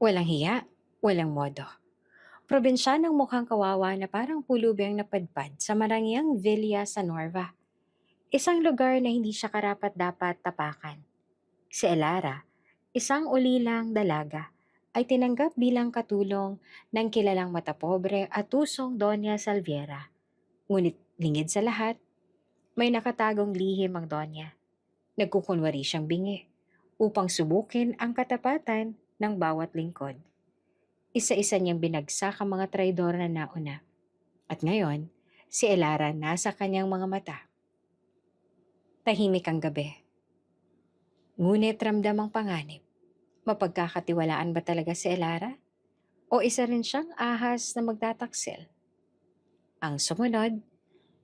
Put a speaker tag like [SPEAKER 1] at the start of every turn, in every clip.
[SPEAKER 1] Walang hiya, walang modo. Probinsyanang mukhang kawawa na parang pulubi ang napadpad sa marangyang Villa sa Norva. Isang lugar na hindi siya karapat-dapat tapakan. Si Elara, isang ulilang dalaga, ay tinanggap bilang katulong ng kilalang matapobre at tusong Doña Salviera. Ngunit lingid sa lahat, may nakatagong lihim ang Doña. Nagkukunwari siyang bingi upang subukin ang katapatan ng bawat lingkod. Isa-isa niyang binagsak ang mga traidor na nauna. At ngayon, si Elara nasa kanyang mga mata. Tahimik ang gabi. Ngunit ramdam ang panganib. Mapagkakatiwalaan ba talaga si Elara? O isa rin siyang ahas na magtataksil? Ang sumunod,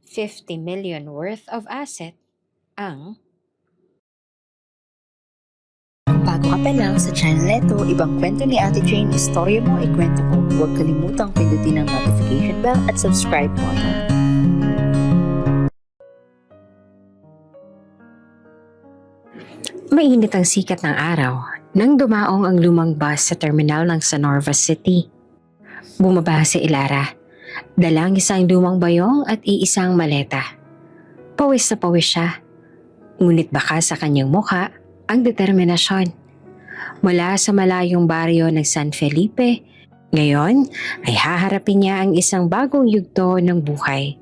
[SPEAKER 1] 50 million worth of asset, ang
[SPEAKER 2] Bago ka pa lang sa channel neto, ibang kwento ni Ate Jane, istorya mo, ikwento ko. Huwag kalimutang pindutin ang notification bell at subscribe button.
[SPEAKER 1] mainit ang sikat ng araw nang dumaong ang lumang bus sa terminal ng Sanorva City. Bumaba si Elara, dalang isang lumang bayong at iisang maleta. Pawis na pawis siya, ngunit baka sa kanyang mukha ang determinasyon. Mula sa malayong baryo ng San Felipe, ngayon ay haharapin niya ang isang bagong yugto ng buhay,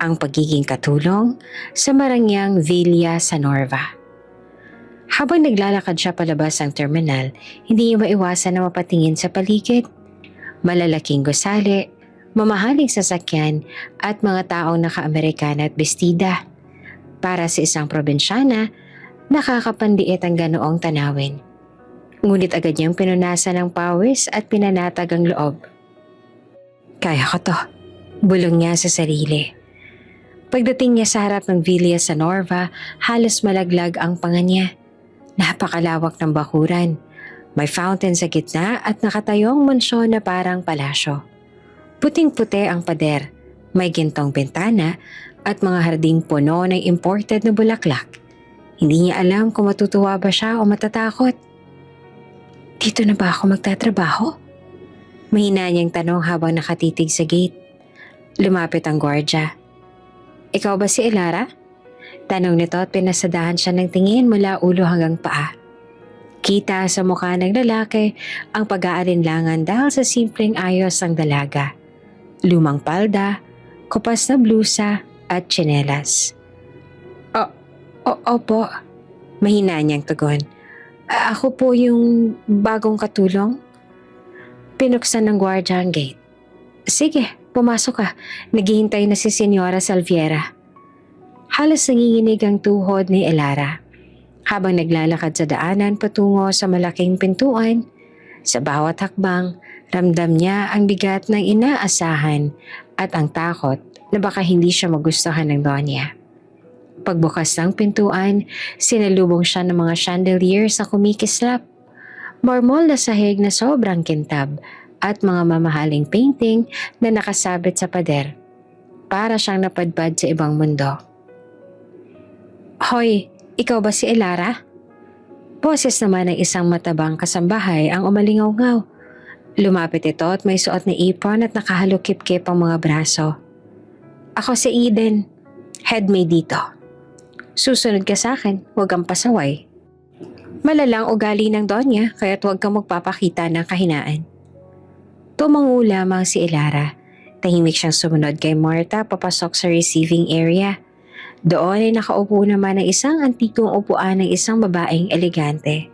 [SPEAKER 1] ang pagiging katulong sa marangyang Villa sa Norva. Habang naglalakad siya palabas ng terminal, hindi niya maiwasan na mapatingin sa paligid. Malalaking gusali, mamahaling sasakyan at mga taong naka-Amerikana at bestida. Para sa isang probinsyana, nakakapandiit ang ganoong tanawin. Ngunit agad niyang pinunasan ng pawis at pinanatag ang loob. Kaya ko to, bulong niya sa sarili. Pagdating niya sa harap ng Villa sa Norva, halos malaglag ang panga niya. Napakalawak ng bakuran. May fountain sa gitna at nakatayong mansyon na parang palasyo. Puting-puti ang pader, may gintong bintana at mga harding puno ng imported na bulaklak. Hindi niya alam kung matutuwa ba siya o matatakot. Dito na ba ako magtatrabaho? Mahina niyang tanong habang nakatitig sa gate. Lumapit ang gwardya. Ikaw ba si Elara? Tanong nito at pinasadahan siya ng tingin mula ulo hanggang paa. Kita sa mukha ng lalaki ang pag-aalinlangan dahil sa simpleng ayos ng dalaga. Lumang palda, kupas na blusa at tsinelas. Opo, mahina niyang tugon. Ako po yung bagong katulong. Pinuksan ng gwardya ang gate. Sige, pumasok ka. Naghihintay na si Senyora Salviera. Halos nanginginig ang tuhod ni Elara. Habang naglalakad sa daanan patungo sa malaking pintuan, sa bawat hakbang, ramdam niya ang bigat ng inaasahan at ang takot na baka hindi siya magustuhan ng Donya. Pagbukas ng pintuan, sinalubong siya ng mga chandeliers na kumikislap, marmol na sahig na sobrang kintab at mga mamahaling painting na nakasabit sa pader. Para siyang napadpad sa ibang mundo. Hoy, ikaw ba si Elara? Boses naman ng isang matabang kasambahay ang umalingaw-ngaw. Lumapit ito at may suot na apron at nakahalukip-kip ang mga braso. Ako si Eden, headmaid dito. Susunod ka sa akin, huwag kang pasaway. Malalang ugali ng Donya kaya't huwag kang magpapakita ng kahinaan. Tumango lamang si Elara. Tahimik siyang sumunod kay Marta papasok sa receiving area. Doon ay nakaupo naman ang isang antikong upuan ng isang babaeng elegante.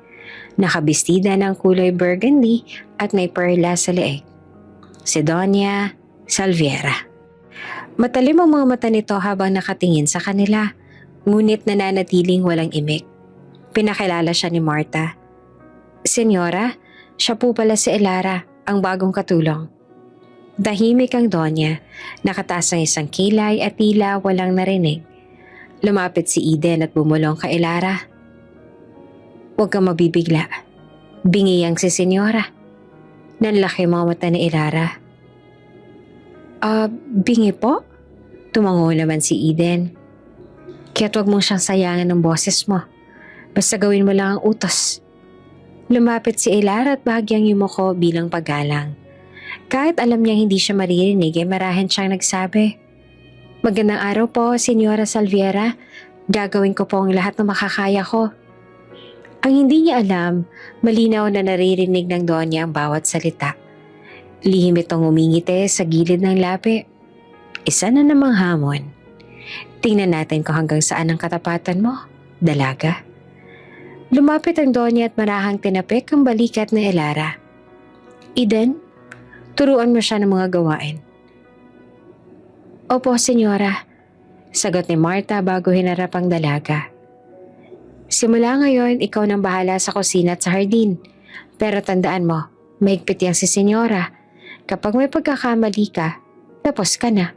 [SPEAKER 1] Nakabistida ng kulay burgundy at may perlas sa leeg. Si Doña Salviera. Matalim ang mga mata nito habang nakatingin sa kanila, ngunit nananatiling walang imik. Pinakilala siya ni Marta. Senyora, siya po pala si Elara, ang bagong katulong. Tahimik ang Donya, nakataas ang isang kilay at tila walang narinig. Lumapit si Eden at bumulong kay Elara. Huwag kang mabibigla. Bingiyang si Senyora. Nanlaki mga mata ni Elara. Bingi po? Tumango naman si Eden. Kaya't huwag mong siyang sayangan ng boses mo. Basta gawin mo lang ang utos. Lumapit si Ilara at bahagyang yumuko bilang paggalang. Kahit alam niyang hindi siya maririnig ay marahan siyang nagsabi, "Magandang araw po, Senyora Salviera. Gagawin ko po ang lahat ng makakaya ko." Ang hindi niya alam, malinaw na naririnig ng Donya ang bawat salita. Lihim itong umingiti sa gilid ng labi. Isa na namang hamon. Tingnan natin kung hanggang saan ang katapatan mo, dalaga. Lumapit ang Donya at marahang tinapik ang balikat ni Ilara. "Eden, turuan mo siya ng mga gawain." "Opo, Senyora," sagot ni Marta bago hinarap ang dalaga. "Simula ngayon, ikaw nang bahala sa kusina at sa hardin. Pero tandaan mo, mahigpit yang si Senyora. Kapag may pagkakamali ka, tapos ka na."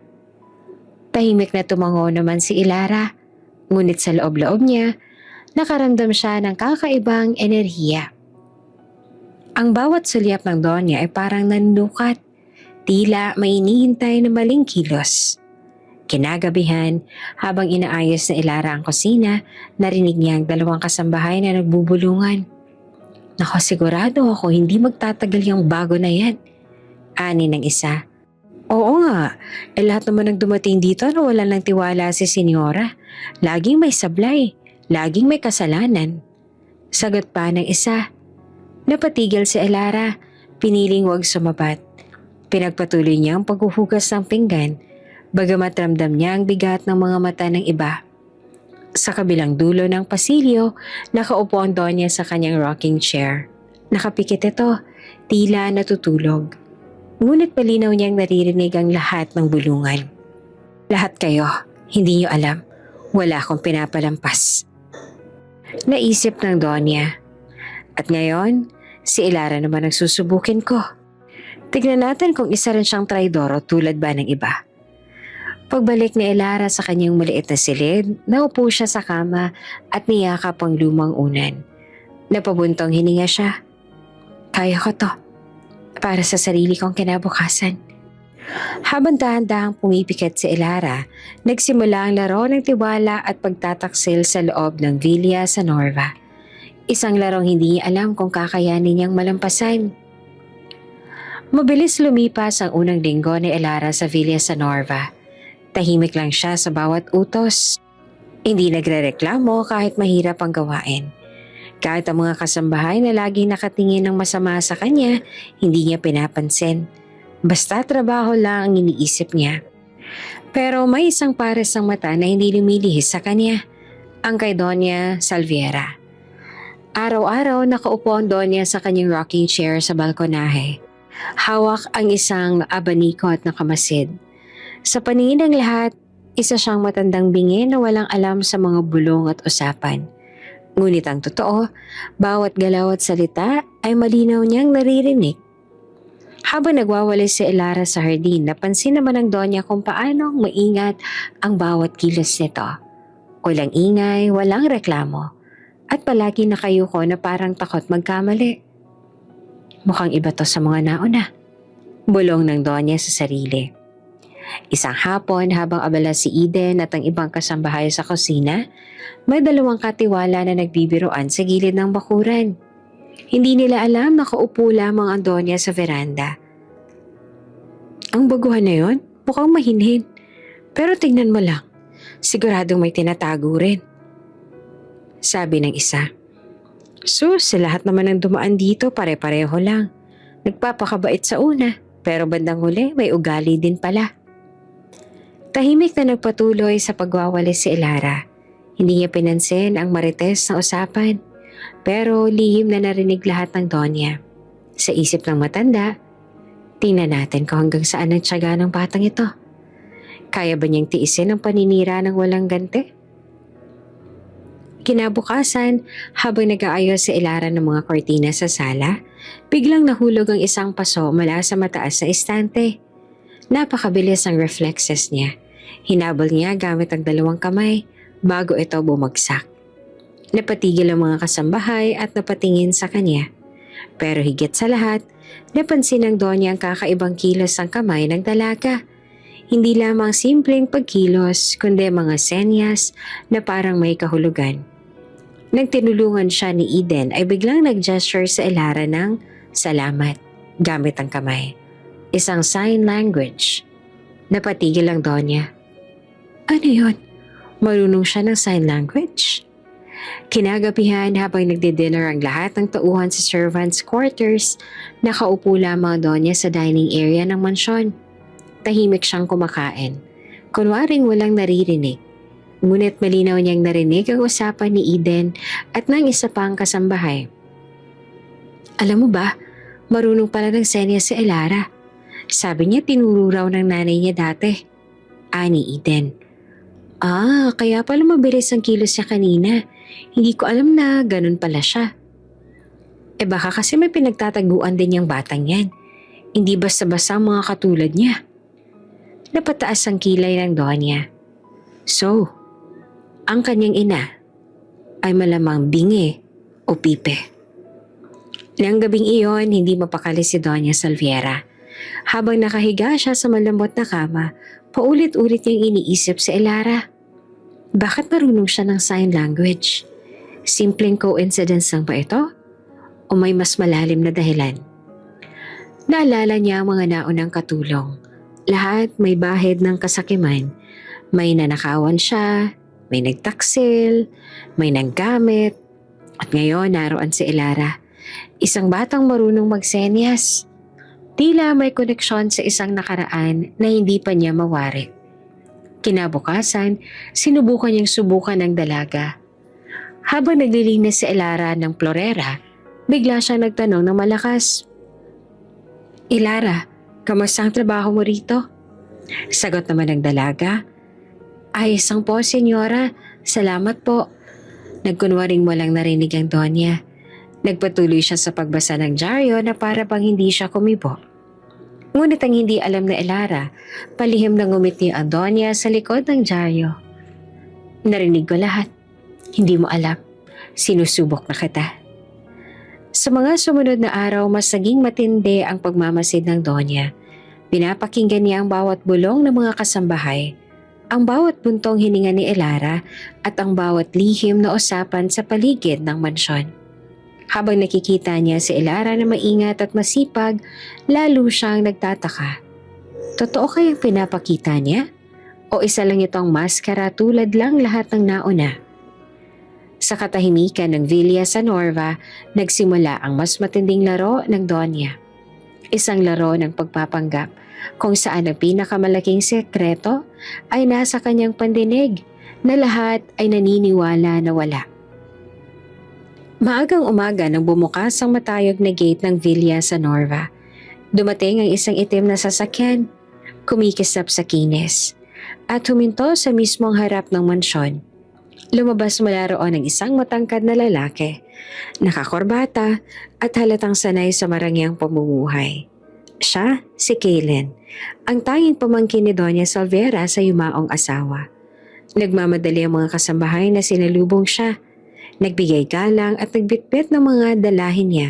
[SPEAKER 1] Tahimik na tumango naman si Ilara, ngunit sa loob-loob niya, nakaramdam siya ng kakaibang enerhiya. Ang bawat sulyap ng Donya ay parang nanunukat, tila may inihintay na maling kilos. Kinagabihan, habang inaayos na Ilara ang kusina, narinig niya ang dalawang kasambahay na nagbubulungan. "Nako, sigurado ako hindi magtatagal yung bago na yan," ani ng isa. "Oo nga, lahat naman ng dumating dito na wala ng tiwala si Senyora. Laging may sablay, laging may kasalanan," sagot pa ng isa. Napatigil si Ilara, piniling huwag sumabat. Pinagpatuloy niya ang paghuhugas ng pinggan, bagamat ramdam niya ang bigat ng mga mata ng iba. Sa kabilang dulo ng pasilyo, nakaupo ang Donya sa kanyang rocking chair. Nakapikit ito, tila natutulog. Ngunit malinaw niyang naririnig ang lahat ng bulungan. "Lahat kayo, hindi niyo alam. Wala akong pinapalampas," naisip ng Donya. At ngayon, si Ilara naman ang susubukin ko. Tignan natin kung isa rin siyang traidoro tulad ba ng iba. Pagbalik ni Ilara sa kanyang maliit na silid, naupo siya sa kama at niyakap ang lumang unan. Napabuntong hininga siya. "Kaya ko to. Para sa sarili kong kinabukasan." Habang dahan-dahang pumipikit si Ilara, nagsimula ang laro ng tiwala at pagtataksil sa loob ng Villa San Norva. Isang larong hindi niya alam kung kakayanin niyang malampasan. Mabilis lumipas ang unang linggo ni Ilara sa Villa San Norva. Tahimik lang siya sa bawat utos. Hindi nagrereklamo kahit mahirap ang gawain. Kahit ang mga kasambahay na laging nakatingin ng masama sa kanya, hindi niya pinapansin. Basta trabaho lang ang iniisip niya. Pero may isang pares ng mata na hindi lumilihis sa kanya, ang kay Donya Salviera. Araw-araw nakaupo ang Donya sa kanyang rocking chair sa balkonahe. Hawak ang isang abaniko at nakamasid. Sa paningin ng lahat, isa siyang matandang bingi na walang alam sa mga bulong at usapan. Ngunit ang totoo, bawat galaw at salita ay malinaw niyang naririnig. Habang nagwawalis si Ilara sa hardin, napansin naman ng Donya kung paano maingat ang bawat kilos nito. Walang ingay, walang reklamo, at palagi nakayuko na parang takot magkamali. Mukhang iba to sa mga nauna, bulong ng Donya sa sarili. Isang hapon habang abala si Eden at ang ibang kasambahay sa kusina, may dalawang katiwala na nagbibiroan sa gilid ng bakuran. Hindi nila alam na nakaupo lamang ang Donya sa veranda. "Ang baguhan na yon, mukhang mahinhin. Pero tingnan mo lang, siguradong may tinatago rin," sabi ng isa. "Sus, sa lahat naman ng dumaan dito pare-pareho lang. Nagpapakabait sa una, pero bandang huli may ugali din pala." Tahimik na nagpatuloy sa pagwawalis si Ilara. Hindi niya pinansin ang marites na usapan, pero lihim na narinig lahat ng Donya. Sa isip ng matanda, tingnan natin kung hanggang saan ang tiyaga ng batang ito. Kaya ba niyang tiisin ang paninira ng walang ganti? Kinabukasan, habang nag-aayos si Ilara ng mga kortina sa sala, biglang nahulog ang isang paso mula sa mataas na estante. Napakabilis ang reflexes niya. Hinabol niya gamit ang dalawang kamay bago ito bumagsak. Napatigil ang mga kasambahay at napatingin sa kanya. Pero higit sa lahat, napansin ng Donya ang kakaibang kilos ng kamay ng dalaga. Hindi lamang simpleng pagkilos, kundi mga senyas na parang may kahulugan. Nang tinulungan siya ni Eden ay biglang nag-gesture sa Elara ng salamat gamit ang kamay. Isang sign language. Napatigil ang Donya. Ano yon? Marunong siya ng sign language? Kinagabihan habang nagdi-dinner ang lahat ng tauhan sa servants' quarters, nakaupo lamang Donya sa dining area ng mansyon. Tahimik siyang kumakain. Kunwaring walang naririnig. Ngunit malinaw niyang narinig ang usapan ni Eden at ng isa pang kasambahay. Alam mo ba, marunong pala ng senya si Elara. Sabi niya tinuro raw ng nanay niya dati. Ani Eden. Kaya pala mabilis ang kilos niya kanina. Hindi ko alam na ganun pala siya. Baka kasi may pinagtataguan din yung batang yan. Hindi basta-basta ang mga katulad niya. Napataas ang kilay ng Donya. So, ang kanyang ina ay malamang bingi o pipe. Nang gabing iyon, hindi mapakali si Doña Salviera. Habang nakahiga siya sa malambot na kama, paulit-ulit niyang iniisip si Elara. Bakit marunong siya ng sign language? Simpleng coincidence lang ba ito? O may mas malalim na dahilan? Naalala niya ang mga naunang katulong. Lahat may bahid ng kasakiman. May nanakawan siya, may nagtaksil, may nanggamit, at ngayon naroon si Elara. Isang batang marunong magsenyas. Tila may koneksyon sa isang nakaraan na hindi pa niya mawari. Kinabukasan, sinubukan niyang subukan ng dalaga. Habang naglilinis si Elara ng florera, bigla siyang nagtanong ng malakas. Elara, kamusta ang trabaho mo rito? Sagot naman ng dalaga. Ayos lang po, senyora. Salamat po. Nagkunwaring walang narinig ang Donya. Nagpatuloy siya sa pagbasa ng dyaryo na para bang hindi siya kumibo. Ngunit ang hindi alam na Elara, palihim na ngumiti ang Donya sa likod ng dyaryo. Narinig ko lahat. Hindi mo alam. Sinusubok na kita. Sa mga sumunod na araw, mas naging matindi ang pagmamasid ng Donya. Pinapakinggan niya ang bawat bulong ng mga kasambahay, ang bawat buntong hininga ni Elara at ang bawat lihim na usapan sa paligid ng mansyon. Habang nakikita niya si Elara na maingat at masipag, lalo siyang nagtataka. Totoo kayang pinapakita niya? O isa lang itong maskara tulad lang lahat ng nauna? Sa katahimikan ng Villa San Norva, nagsimula ang mas matinding laro ng Donya. Isang laro ng pagpapanggap kung saan ang pinakamalaking sekreto ay nasa kanyang pandinig na lahat ay naniniwala na wala. Maagang umaga nang bumukas ang matayog na gate ng Villa San Norva, dumating ang isang itim na sasakyan, kumikisap sa kinis, at huminto sa mismong harap ng mansyon. Lumabas mula roon ang isang matangkad na lalaki, nakakorbata at halatang sanay sa marangyang pamumuhay. Siya, si Kaylen, ang tanging pamangkin ni Doña Salviera sa yumaong asawa. Nagmamadali ang mga kasambahay na sinalubong siya. Nagbigay galang at nagbitbit ng mga dalahin niya.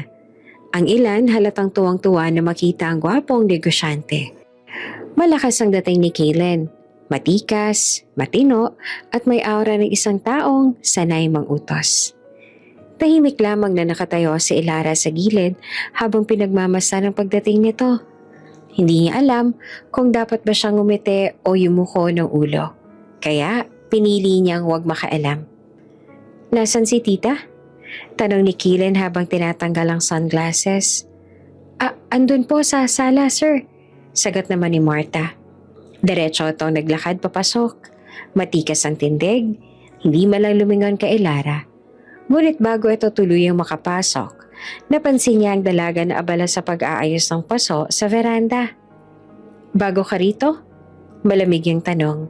[SPEAKER 1] Ang ilan halatang tuwang-tuwa na makita ang gwapong negosyante. Malakas ang dating ni Kaylen. Matikas, matino at may aura ng isang taong sanay mangutos. Tahimik lamang na nakatayo si Elara sa gilid habang pinagmamasa ng pagdating nito. Hindi niya alam kung dapat ba siyang ngumiti o yumuko ng ulo. Kaya pinili niyang huwag makaalam. Nasaan si tita? Tanong ni Kaylen habang tinatanggal ang sunglasses. Andun po sa sala, sir. Sagot naman ni Marta. Diretso itong naglakad papasok. Matikas ang tindig, hindi malang lumingon kay Elara. Ngunit bago ito tuluyang makapasok, napansin niya ang dalaga na abala sa pag-aayos ng paso sa veranda. Bago ka rito? Malamig yung tanong.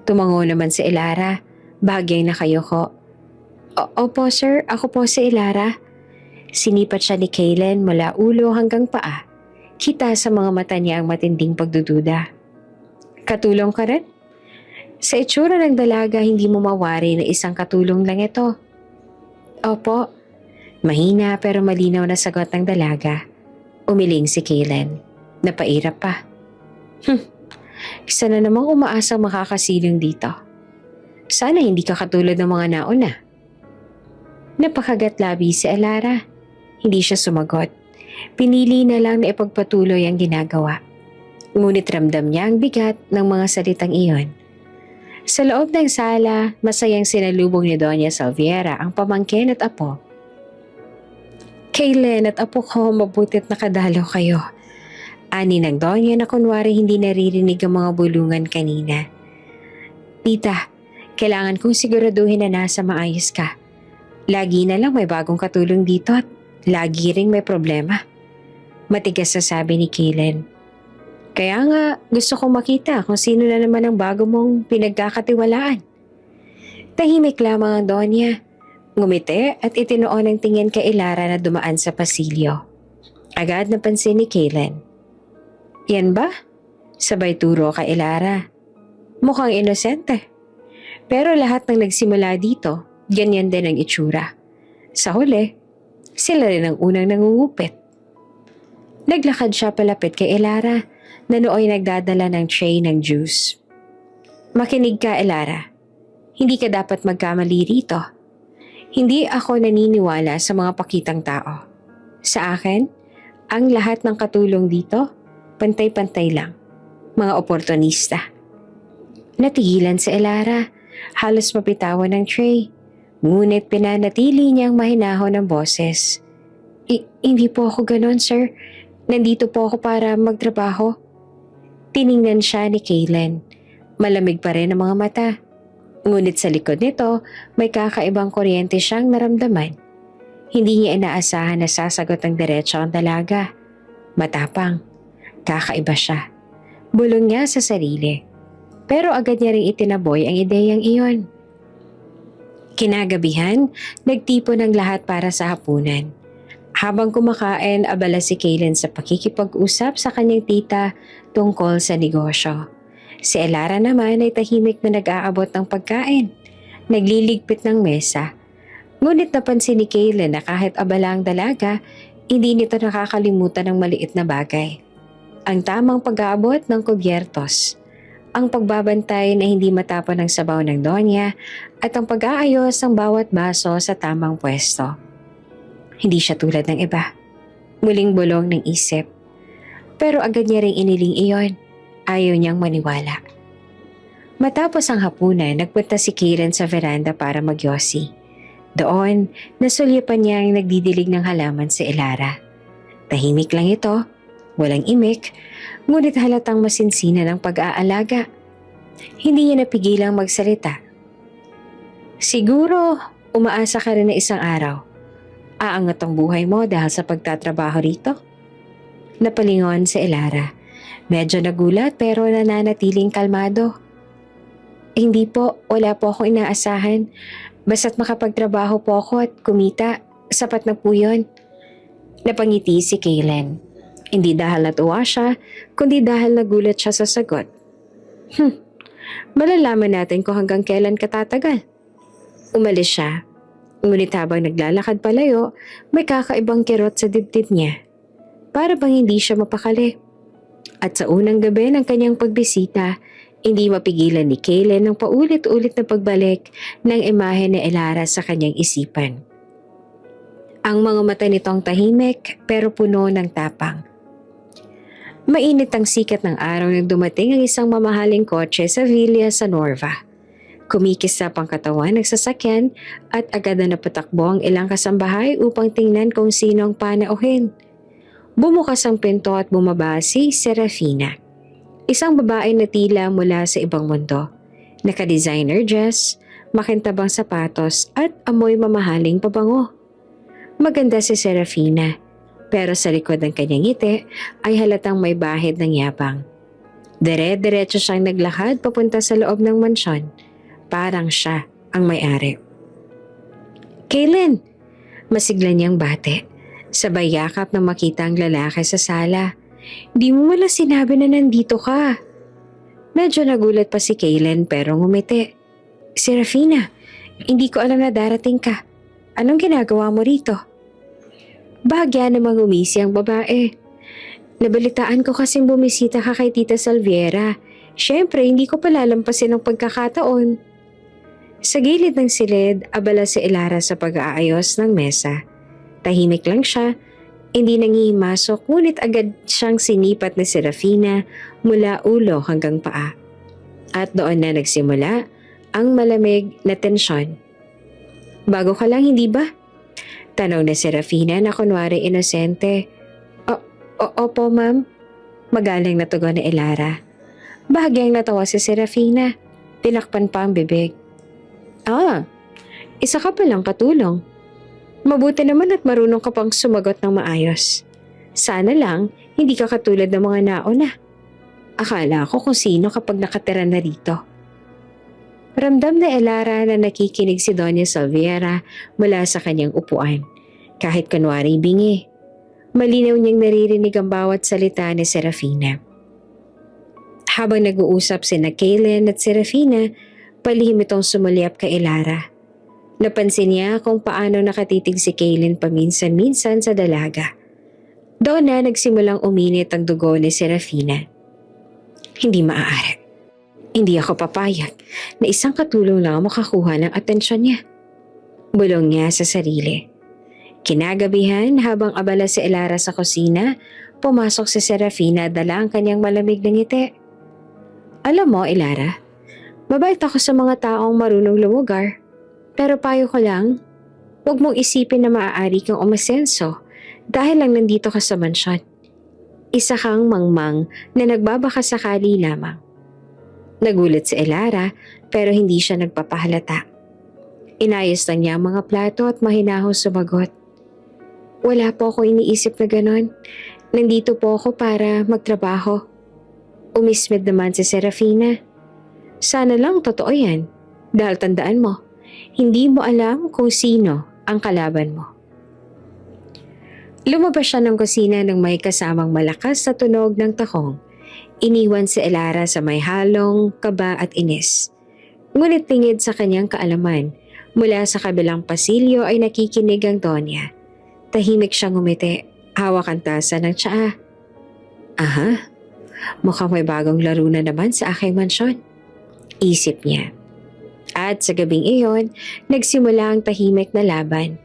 [SPEAKER 1] Tumango naman si Elara, bahagyang nakayuko. Opo sir, ako po si Elara. Sinipat siya ni Kaylen mula ulo hanggang paa. Kita sa mga mata niya ang matinding pagdududa. Katulong ka rin? Sa itsura ng dalaga, hindi mo mawari na isang katulong lang ito. Opo. Mahina pero malinaw na sagot ng dalaga. Umiling si Kaylen. Napairap pa. Isa na namang umaasang makakasilong dito. Sana hindi ka katulad ng mga nauna. Napakagat-labi si Elara. Hindi siya sumagot. Pinili na lang na ipagpatuloy ang ginagawa. Ngunit ramdam niya ang bigat ng mga salitang iyon. Sa loob ng sala, masayang sinalubong ni Doña Salviera ang pamangkin at apo. Kaylen at apo ko, mabutit nakadalaw kayo. Ani ng Doña na kunwari hindi naririnig ang mga bulungan kanina. Tita, kailangan kong siguraduhin na nasa maayos ka. Lagi na lang may bagong katulong dito at lagi ring may problema. Matigas na sabi ni Kaylen. Kaya nga gusto kong makita kung sino na naman ang bago mong pinagkakatiwalaan. Tahimik lamang ang Donya. Ngumiti at itinoon ang tingin kay Elara na dumaan sa pasilyo. Agad napansin ni Kaylen. Yan ba? Sabay turo kay Elara. Mukhang inosente. Pero lahat ng nagsimula dito, ganyan din ang itsura. Sa huli, sila rin ang unang nangungupit. Naglakad siya palapit kay Elara na nooy nagdadala ng tray ng juice. Makinig ka, Elara. Hindi ka dapat magkamali rito. Hindi ako naniniwala sa mga pakitang tao. Sa akin, ang lahat ng katulong dito, pantay-pantay lang. Mga oportunista. Natigilan si Elara, halos mapitawan ng tray. Ngunit pinanatili niyang mahinahon ng boses. Hindi po ako ganon, sir. Nandito po ako para magtrabaho. Tiningnan siya ni Kaylen. Malamig pa rin ang mga mata. Ngunit sa likod nito, may kakaibang kuryente siyang naramdaman. Hindi niya inaasahan na sasagot ang diretso ang dalaga. Matapang. Kakaiba siya. Bulong niya sa sarili. Pero agad niya ring itinaboy ang ideyang iyon. Kinagabihan, nagtipon ang lahat para sa hapunan. Habang kumakain, abala si Kaylen sa pakikipag-usap sa kanyang tita tungkol sa negosyo. Si Elara naman ay tahimik na nag-aabot ng pagkain. Nagliligpit ng mesa. Ngunit napansin ni Kaylen na kahit abala ang dalaga, hindi nito nakakalimutan ng maliit na bagay. Ang tamang pag-aabot ng kubyertos. Ang pagbabantay na hindi matapon ng sabaw ng Donya at ang pag-aayos ng bawat baso sa tamang pwesto. Hindi siya tulad ng iba. Muling bulong ng isip. Pero agad niya ring iniling iyon. Ayaw niyang maniwala. Matapos ang hapunan, nagpunta si Kaylen sa veranda para magyosi. Doon, nasulyapan niya ang nagdidilig ng halaman si Elara. Tahimik lang ito, walang imik, ngunit halatang masinsina ng pag-aalaga. Hindi niya napigilang magsalita. Siguro, umaasa ka rin na isang araw. Aangat ang buhay mo dahil sa pagtatrabaho rito? Napalingon si Elara. Medyo nagulat pero nananatiling kalmado. Hindi po, wala po akong inaasahan. Basta't makapagtrabaho po ako at kumita, sapat na po yun. Napangiti si Kaylen. Hindi dahil natuwa siya, kundi dahil nagulat siya sa sagot. Malalaman natin kung hanggang kailan katatagal. Umalis siya. Ngunit habang naglalakad palayo, may kakaibang kirot sa dibdib niya. Para bang hindi siya mapakali. At sa unang gabi ng kanyang pagbisita, hindi mapigilan ni Kaylen ng paulit-ulit na pagbalik ng imahe ni Elara sa kanyang isipan. Ang mga mata nitong tahimik pero puno ng tapang. Mainit ang sikat ng araw nang dumating ang isang mamahaling kotse sa Villa sa Norva. Kumikisap ang katawan ng sasakyan at agad na napatakbo ang ilang kasambahay upang tingnan kung sino ang panauhin. Bumukas ang pinto at bumaba si Serafina. Isang babae na tila mula sa ibang mundo. Naka-designer dress, makintabang sapatos at amoy mamahaling pabango. Maganda si Serafina, pero sa likod ng kanyang ngiti ay halatang may bahid ng yabang. Dire-diretso siyang naglakad papunta sa loob ng mansyon. Parang siya ang may-ari. Kaylen! Masigla niyang bate. Sabay yakap na makita ang lalaki sa sala. Di mo wala sinabi na nandito ka. Medyo nagulat pa si Kaylen pero ngumiti. Serafina, hindi ko alam na darating ka. Anong ginagawa mo rito? Bahagya namang umisi ang babae. Nabalitaan ko kasing bumisita ka kay Tita Salviera. Siyempre, hindi ko palalampasin ang pagkakataon. Sa gilid ng silid, abala si Elara sa pag-aayos ng mesa. Tahimik lang siya, hindi nangihimasok ngunit agad siyang sinipat ni Serafina mula ulo hanggang paa. At doon na nagsimula ang malamig na tensyon. Bago ka lang, hindi ba? Tanong ni Serafina na kunwari inosente. Opo, ma'am. Magaling na tugon ni Elara. Bahagyang natawa si Serafina. Tinakpan pa ang bibig. Isa ka palang katulong. Mabuti naman at marunong ka pang sumagot ng maayos. Sana lang, hindi ka katulad ng mga nauna. Akala ko kung sino kapag nakatira na rito. Ramdam na Elara na nakikinig si Doña Salviera mula sa kanyang upuan. Kahit kunwari bingi. Malinaw niyang naririnig ang bawat salita ni Serafina. Habang nag-uusap sina Kaylin at Serafina, palihim itong sumulyap kay Elara. Napansin niya kung paano nakatitig si Kaylin paminsan-minsan sa dalaga. Doon na nagsimulang uminit ang dugo ni Serafina. Hindi maaari. Hindi ako papayag na isang katulong lang makakuha ng atensyon niya. Bulong niya sa sarili. Kinagabihan habang abala si Elara sa kusina, pumasok si Serafina dala ang kanyang malamig na ngiti. Alam mo, Elara, mabait ako sa mga taong marunong lumugar. Pero payo ko lang, huwag mong isipin na maaari kang umasenso dahil lang nandito ka sa mansyon. Isa kang mangmang na nagbabaka sakali lamang. Nagulat si Elara pero hindi siya nagpapahalata. Inayos lang niya ang mga plato at mahinahong sumagot. Wala po ako iniisip na ganon. Nandito po ako para magtrabaho. Umismid naman si Serafina. Sana lang totoo yan. Dahil tandaan mo, hindi mo alam kung sino ang kalaban mo. Lumabas siya ng kusina nang may kasamang malakas sa tunog ng takong. Iniwan si Elara sa may halong kaba at inis. Ngunit tingid sa kanyang kaalaman, mula sa kabilang pasilyo ay nakikinig ang Donya. Tahimik siyang ngumiti, hawak ang tasa ng tsaa. Aha, mukhang may bagong laro na naman sa aking mansyon. Isip niya. At sa gabing iyon, nagsimula ang tahimik na laban.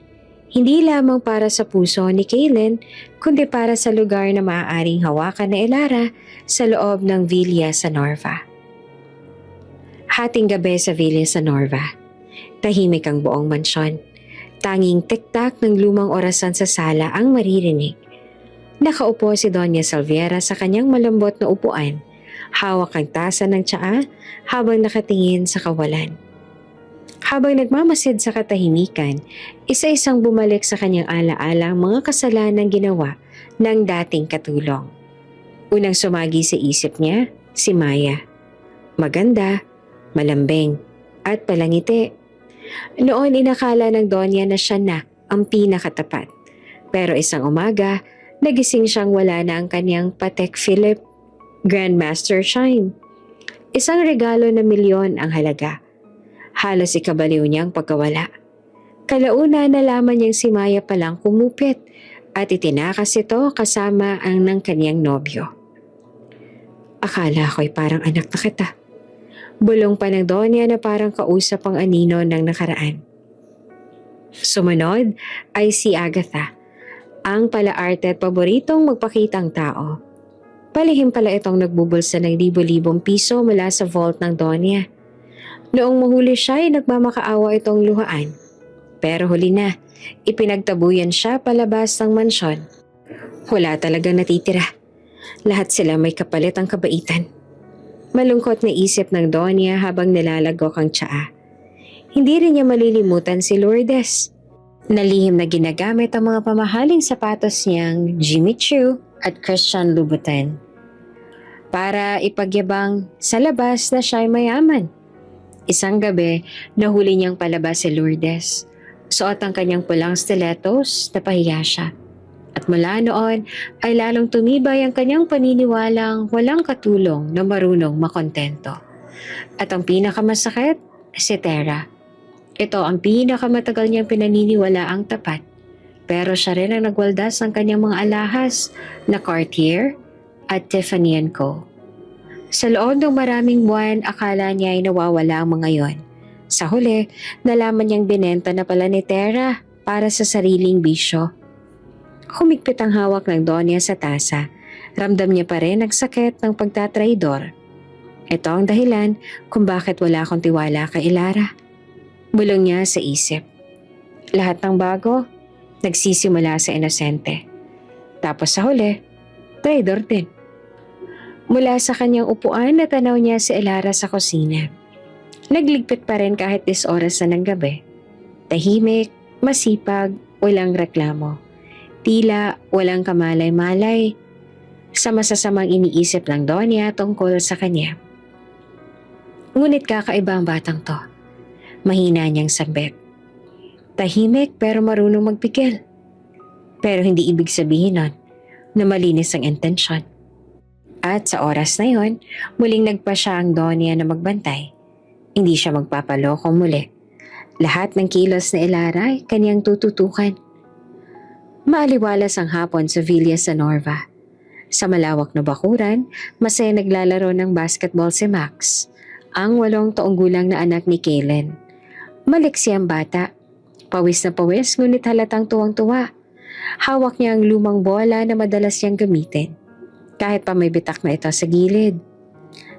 [SPEAKER 1] Hindi lamang para sa puso ni Kaylin, kundi para sa lugar na maaaring hawakan ni Elara sa loob ng Villa San Norva. Hating gabi sa Villa San Norva. Tahimik ang buong mansyon. Tanging tiktak ng lumang orasan sa sala ang maririnig. Nakaupo si Doña Salviera sa kanyang malambot na upuan, hawak ang tasa ng tsaa habang nakatingin sa kawalan. Habang nagmamasid sa katahimikan, isa-isang bumalik sa kanyang alaala ang mga kasalanang ginawa ng dating katulong. Unang sumagi sa isip niya, si Maya. Maganda, malambing, at palangiti. Noon inakala ng Donya na siya na ang pinakatapat. Pero isang umaga, nagising siyang wala na ang kanyang Patek Philippe Grandmaster Shine. Isang regalo na milyon ang halaga. Halos ikabaliw niyang pagkawala. Kalauna nalaman niyang si Maya palang kumupit at itinakas ito kasama ang ng kanyang nobyo. Akala ko'y parang anak na kita. Bulong pa ng Donya na parang kausap ang anino ng nakaraan. Sumunod ay si Agatha, ang palaarte at paboritong magpakitang tao. Palihim pala itong nagbubulsa ng libo-libong piso mula sa vault ng Donya. Noong mahuli siya ay nagmamakaawa itong luhaan. Pero huli na, ipinagtabuyan siya palabas ng mansyon. Wala talagang natitira. Lahat sila may kapalit ang kabaitan. Malungkot na isip ng Donya habang nilalagok ang tsaa. Hindi rin niya malilimutan si Lourdes. Nalihim na ginagamit ang mga pamahaling sapatos niyang Jimmy Choo at Christian Louboutin. Para ipagyabang sa labas na siya'y mayaman. Isang gabi, nahuli niyang palabas si Lourdes. Suot ang kanyang pulang stilettos, napahiya siya. At mula noon ay lalong tumibay ang kanyang paniniwalang walang katulong na marunong makontento. At ang pinakamasakit, si Tera. Ito ang pinakamatagal niyang pinaniniwalaang tapat. Pero siya rin ang nagwaldas ng kanyang mga alahas na Cartier at Tiffany & Co. Sa loob ng maraming buwan, akala niya ay nawawala ang mga yon. Sa huli, nalaman niyang binenta na pala ni Tera para sa sariling bisyo. Humigpit ang hawak ng Donya sa tasa. Ramdam niya pa rin ang sakit ng pagtatraidor. Ito ang dahilan kung bakit wala akong tiwala kay Ilara. Bulong niya sa isip. Lahat ng bago, nagsisimula sa inosente. Tapos sa huli, traidor din. Mula sa kanyang upuan, natanaw niya si Ilara sa kusina. Nagligpit pa rin kahit 10 oras na ng gabi. Tahimik, masipag, walang reklamo. Tila walang kamalay-malay sa masasamang iniisip ng Donya tungkol sa kanya. Ngunit kakaiba ang batang to. Mahina niyang sambit. Tahimik pero marunong magpikil. Pero hindi ibig sabihin nun na malinis ang intensyon. At sa oras na yon, muling nagpa siya ang Donya na magbantay. Hindi siya magpapaloko muli. Lahat ng kilos na Ilara ay kanyang tututukan. Maaliwalas ang hapon sa Villa Sanorva. Sa malawak na bakuran, masaya naglalaro ng basketball si Max, ang 8 taong gulang na anak ni Kaylen. Maliksi ang bata. Pawis na pawis ngunit halatang tuwang-tuwa. Hawak niya ang lumang bola na madalas niyang gamitin. Kahit pa may bitak na ito sa gilid.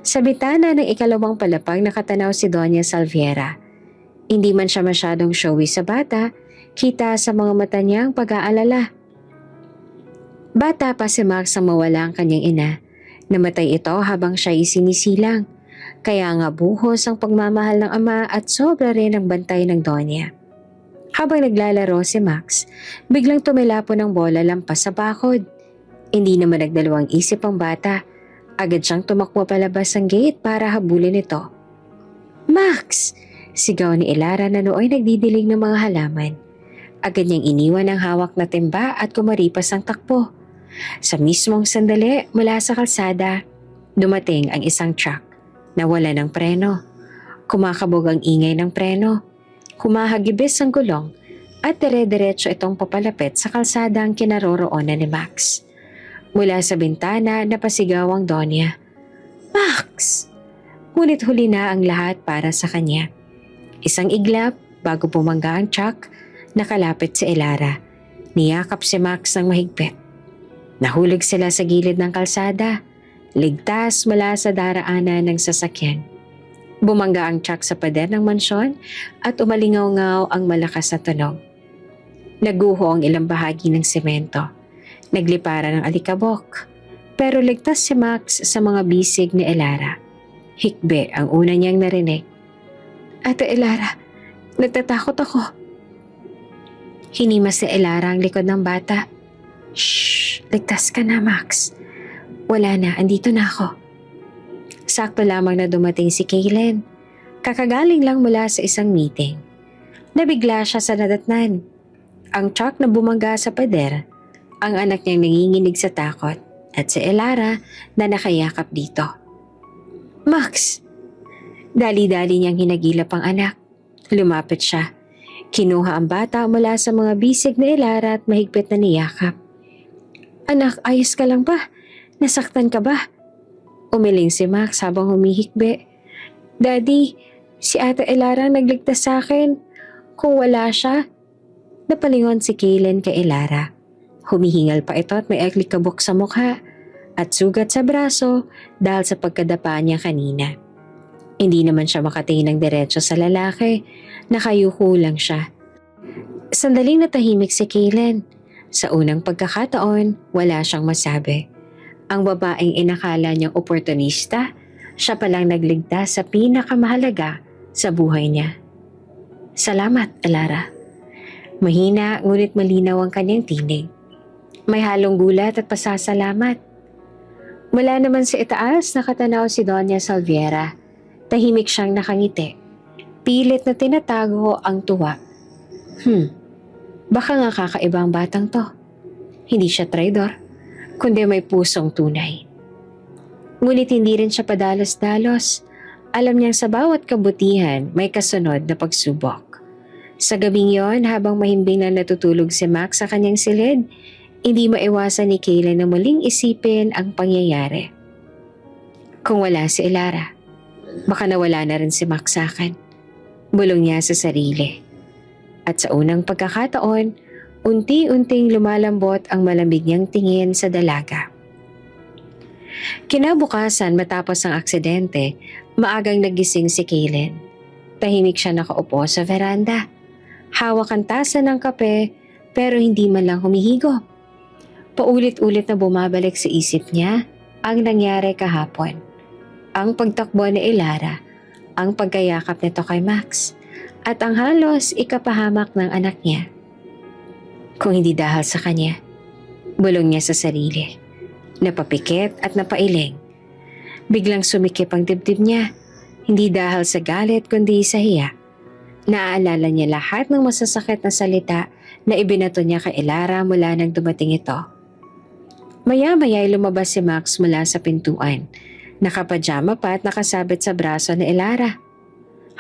[SPEAKER 1] Sa bitana ng ikalawang palapag nakatanaw si Donya Salviera. Hindi man siya masyadong showy sa bata, kita sa mga mata niyang pag-aalala. Bata pa si Max ang mawala ang kanyang ina. Namatay ito habang siya isinisilang. Kaya nga buhos ang pagmamahal ng ama at sobra rin ang bantay ng Donya. Habang naglalaro si Max, biglang tumilapo ng bola lampas sa bakod. Hindi naman nagdalawang isip ang bata. Agad siyang tumakbo palabas ng gate para habulin ito. Max! Sigaw ni Ilara na nooy nagdidilig ng mga halaman. Agad niyang iniwan ang hawak na timba at kumaripas ang takbo. Sa mismong sandali mula sa kalsada, dumating ang isang truck na wala ng preno. Kumakabog ang ingay ng preno. Humahagibis ang gulong at dire-diretso itong papalapit sa kalsada ang kinaroroonan ni Max. Mula sa bintana napasigaw ang Donya. Max! Ngunit huli na ang lahat para sa kanya. Isang iglap bago bumangga ang truck, nakalapit si Ilara. Niyakap si Max ng mahigpit. Nahulog sila sa gilid ng kalsada, ligtas mula sa daraanan ng sasakyan. Bumangga ang truck sa pader ng mansyon at umalingaw-ngaw ang malakas na tunog. Naguho ang ilang bahagi ng semento. Nagliparan ng alikabok, pero ligtas si Max sa mga bisig ni Ilara. Hikbe ang una niyang narinig. Ate Ilara, natatakot ako. Hinimas si Ilara ang likod ng bata. Shh, ligtas ka na Max. Wala na, andito na ako. Sakto lamang na dumating si Kaylen. Kakagaling lang mula sa isang meeting. Nabigla siya sa nadatnan. Ang truck na bumangga sa pader, ang anak niyang nanginginig sa takot at si Ilara na nakayakap dito. Max! Dali-dali niyang hinagilap ang anak. Lumapit siya. Kinuha ang bata mula sa mga bisig ni Ilara at mahigpit na niyakap. Anak, ayos ka lang ba? Nasaktan ka ba? Umiling si Max habang humihikbe. Daddy, si Ate Ilara nagligtas sa akin. Kung wala siya, napalingon si Kaylen kay Ilara. Humihingal pa ito at may aglikabok sa mukha at sugat sa braso dahil sa pagkadapa niya kanina. Hindi naman siya makatingin ng diretso sa lalaki, nakayuko lang siya. Sandaling natahimik si Kaylen. Sa unang pagkakataon, wala siyang masabi. Ang babaeng inakala niyang oportunista, siya palang nagligtas sa pinakamahalaga sa buhay niya. Salamat, Ilara. Mahina ngunit malinaw ang kanyang tinig. May halong gulat at pasasalamat. Mula naman sa itaas nakatanaw si Donya Salviera. Tahimik siyang nakangiti. Pilit na tinatago ang tuwa. Baka nga kakaibang batang to. Hindi siya traidor, kundi may pusong tunay. Ngunit hindi rin siya padalos-dalos. Alam niyang sa bawat kabutihan may kasunod na pagsubok. Sa gabing yon, habang mahimbing na natutulog si Max sa kanyang silid, hindi maiwasan ni Kaylen na muling isipin ang pangyayari. Kung wala si Ilara, baka nawala na rin si Max sa akin. Bulong niya sa sarili. At sa unang pagkakataon, unti-unting lumalambot ang malamig niyang tingin sa dalaga. Kinabukasan matapos ang aksidente, maagang nagising si Kaylen. Tahimik siya nakaupo sa veranda. Hawak ang tasa ng kape pero hindi man lang humihigo. Paulit-ulit na bumabalik sa isip niya ang nangyari kahapon. Ang pagtakbo ni Elara, ang pagkayakap nito kay Max, at ang halos ikapahamak ng anak niya. Kung hindi dahil sa kanya, bulong niya sa sarili. Napapikit at napailing. Biglang sumikip ang dibdib niya, hindi dahil sa galit kundi sa hiya. Naaalala niya lahat ng masasakit na salita na ibinato niya kay Elara mula nang dumating ito. Maya-maya ay lumabas si Max mula sa pintuan. Nakapajama pa at nakasabit sa braso ni Elara.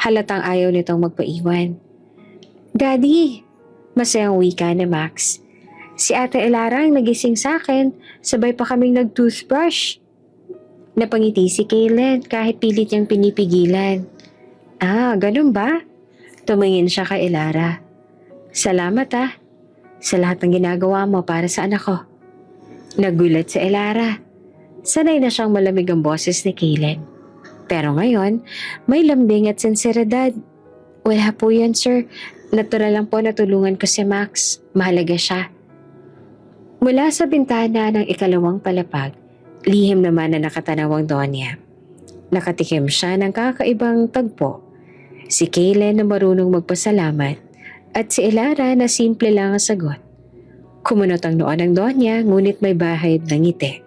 [SPEAKER 1] Halatang ayaw nitong magpaiwan. "Daddy!" Masayang wika ni Max. "Si Ate Elara ang nagising sa akin, sabay pa kaming nag-toothbrush." Napangiti si Kaylen kahit pilit niyang pinipigilan. "Ah, ganun ba?" Tumingin siya kay Elara. "Salamat sa lahat ng ginagawa mo para sa anak ko." Nagulat si Elara. Sanay na siyang malamig ang boses ni Kaylen. Pero ngayon, may lambing at sinseridad. "Wala po yan, sir. Natural lang po na tulungan ko si Max. Mahalaga siya." Mula sa bintana ng ikalawang palapag, lihim naman na nakatanaw ang Donya. Nakatikim siya ng kakaibang tagpo. Si Kaylen na marunong magpasalamat at si Elara na simple lang ang sagot. Kumunot ang noo ng Donya ngunit may bahid ng ngiti.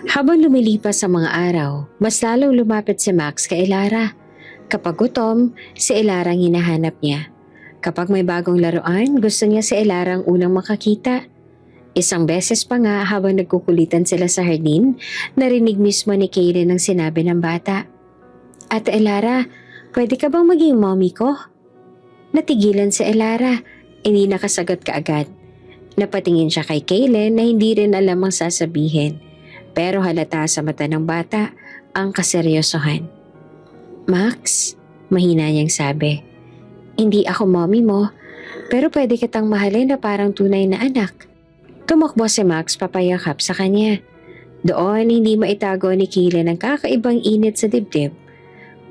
[SPEAKER 1] Habang lumilipas ang mga araw, mas lalong lumapit si Max kay Elara. Kapag gutom, si Elara ang hinahanap niya. Kapag may bagong laruan, gusto niya si Elara ang unang makakita. Isang beses pa nga habang nagkukulitan sila sa hardin, narinig mismo ni Kaylen ang sinabi ng bata. "Ate Elara, pwede ka bang maging mommy ko?" Natigilan si Elara, hindi nakasagot kaagad. Napatingin siya kay Kaylen na hindi rin alam ang sasabihin. Pero halata sa mata ng bata ang kaseryosohan. "Max," mahina niyang sabi, "hindi ako mommy mo, pero pwede kitang mahalin na parang tunay na anak." Tumakbo si Max papayakap sa kanya. Doon hindi maitago ni Kaylen ang kakaibang init sa dibdib.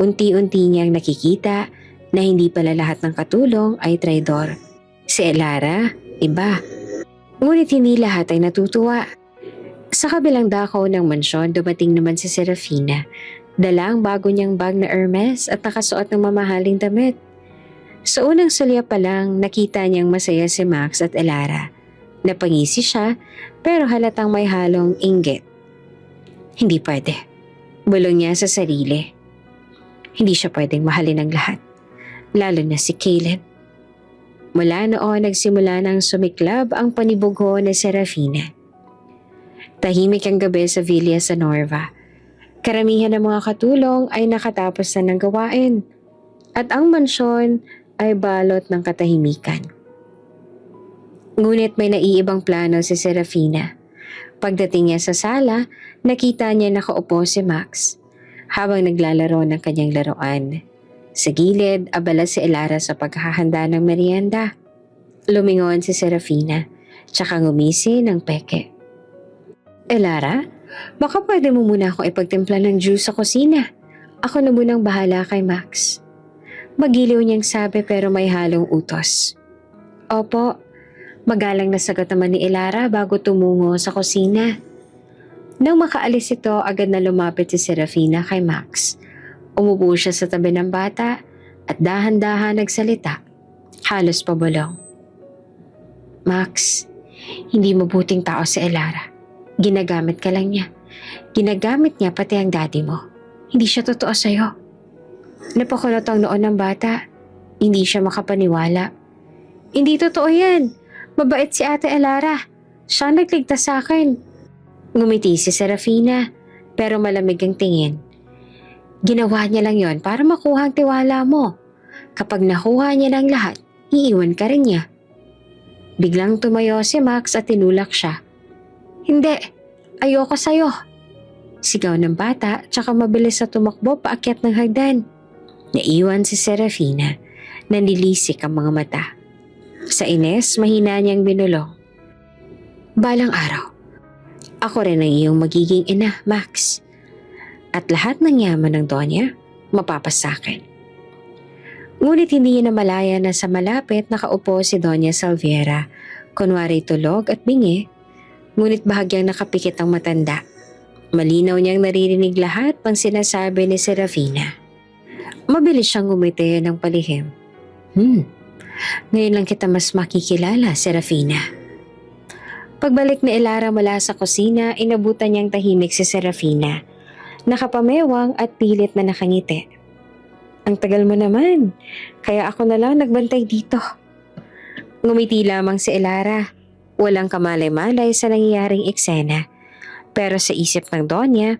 [SPEAKER 1] Unti-unti niyang nakikita na hindi pala lahat ng katulong ay traidor. Si Elara, iba. Ngunit hindi lahat ay natutuwa. Sa kabilang dako ng mansyon, dumating naman si Serafina. Dala ang bago niyang bag na Hermes at nakasuot ng mamahaling damit. Sa unang sulya pa lang, nakita niyang masaya si Max at Elara. Napangisi siya, pero halatang may halong inggit. Hindi pwede. Bulong niya sa sarili. Hindi siya pwedeng mahalin ng lahat, lalo na si Kaylen. Mula noon nagsimula ng sumiklab ang panibugho ni Serafina. Tahimik ang gabi sa Villa San Norva. Karamihan ng mga katulong ay nakatapos na ng gawain at ang mansyon ay balot ng katahimikan. Ngunit may naiibang plano si Serafina. Pagdating niya sa sala, nakita niya nakaupo si Max habang naglalaro ng kanyang laruan. Sa gilid, abala si Elara sa paghahanda ng merienda. Lumingon si Serafina, tsaka ngumisi ng peke. "Elara, baka pwede mo muna akong ipagtimpla ng juice sa kusina. Ako na munang bahala kay Max." Magiliw niyang sabi pero may halong utos. "Opo." Magalang na sagot naman ni Elara bago tumungo sa kusina. Nang makaalis ito, agad na lumapit si Serafina kay Max. Umupo siya sa tabi ng bata at dahan-dahan nagsalita. Halos pabulong. "Max, hindi mabuting tao si Elara. Ginagamit ka lang niya. Ginagamit niya pati ang daddy mo. Hindi siya totoo sa'yo." Napakulot ang noon ng bata. Hindi siya makapaniwala. "Hindi totoo yan. Mabait si Ate Elara. Siya nagligtas sa akin." Ngumiti si Serafina, pero malamig ang tingin. "Ginawa niya lang yon para makuha ang tiwala mo. Kapag nakuha niya ng lahat, iiwan ka rin niya." Biglang tumayo si Max at tinulak siya. "Hindi, ayoko sa'yo." Sigaw ng bata, tsaka mabilis na tumakbo paakyat ng hagdan. Naiwan si Serafina na nilisik ang mga mata. Sa Ines, mahina niyang binulong. Balang araw, ako rin ang iyong magiging ina, Max. At lahat ng yaman ng Donya, mapapasakin. Ngunit hindi niya namalaya na sa malapit nakaupo si Doña Salviera, kunwari tulog at bingi, ngunit bahagyang nakapikit ang matanda. Malinaw niyang naririnig lahat ng sinasabi ni Serafina. Mabilis siyang ngumiti ng palihim. Ngayon lang kita mas makikilala, Serafina. Pagbalik ni Elara mula sa kusina, inabutan niyang tahimik si Serafina. Nakapamewang at pilit na nakangiti. Ang tagal mo naman, kaya ako na lang nagbantay dito. Ngumiti lamang si Elara. Walang kamalay-malay sa nangyayaring eksena. Pero sa isip ng Donya,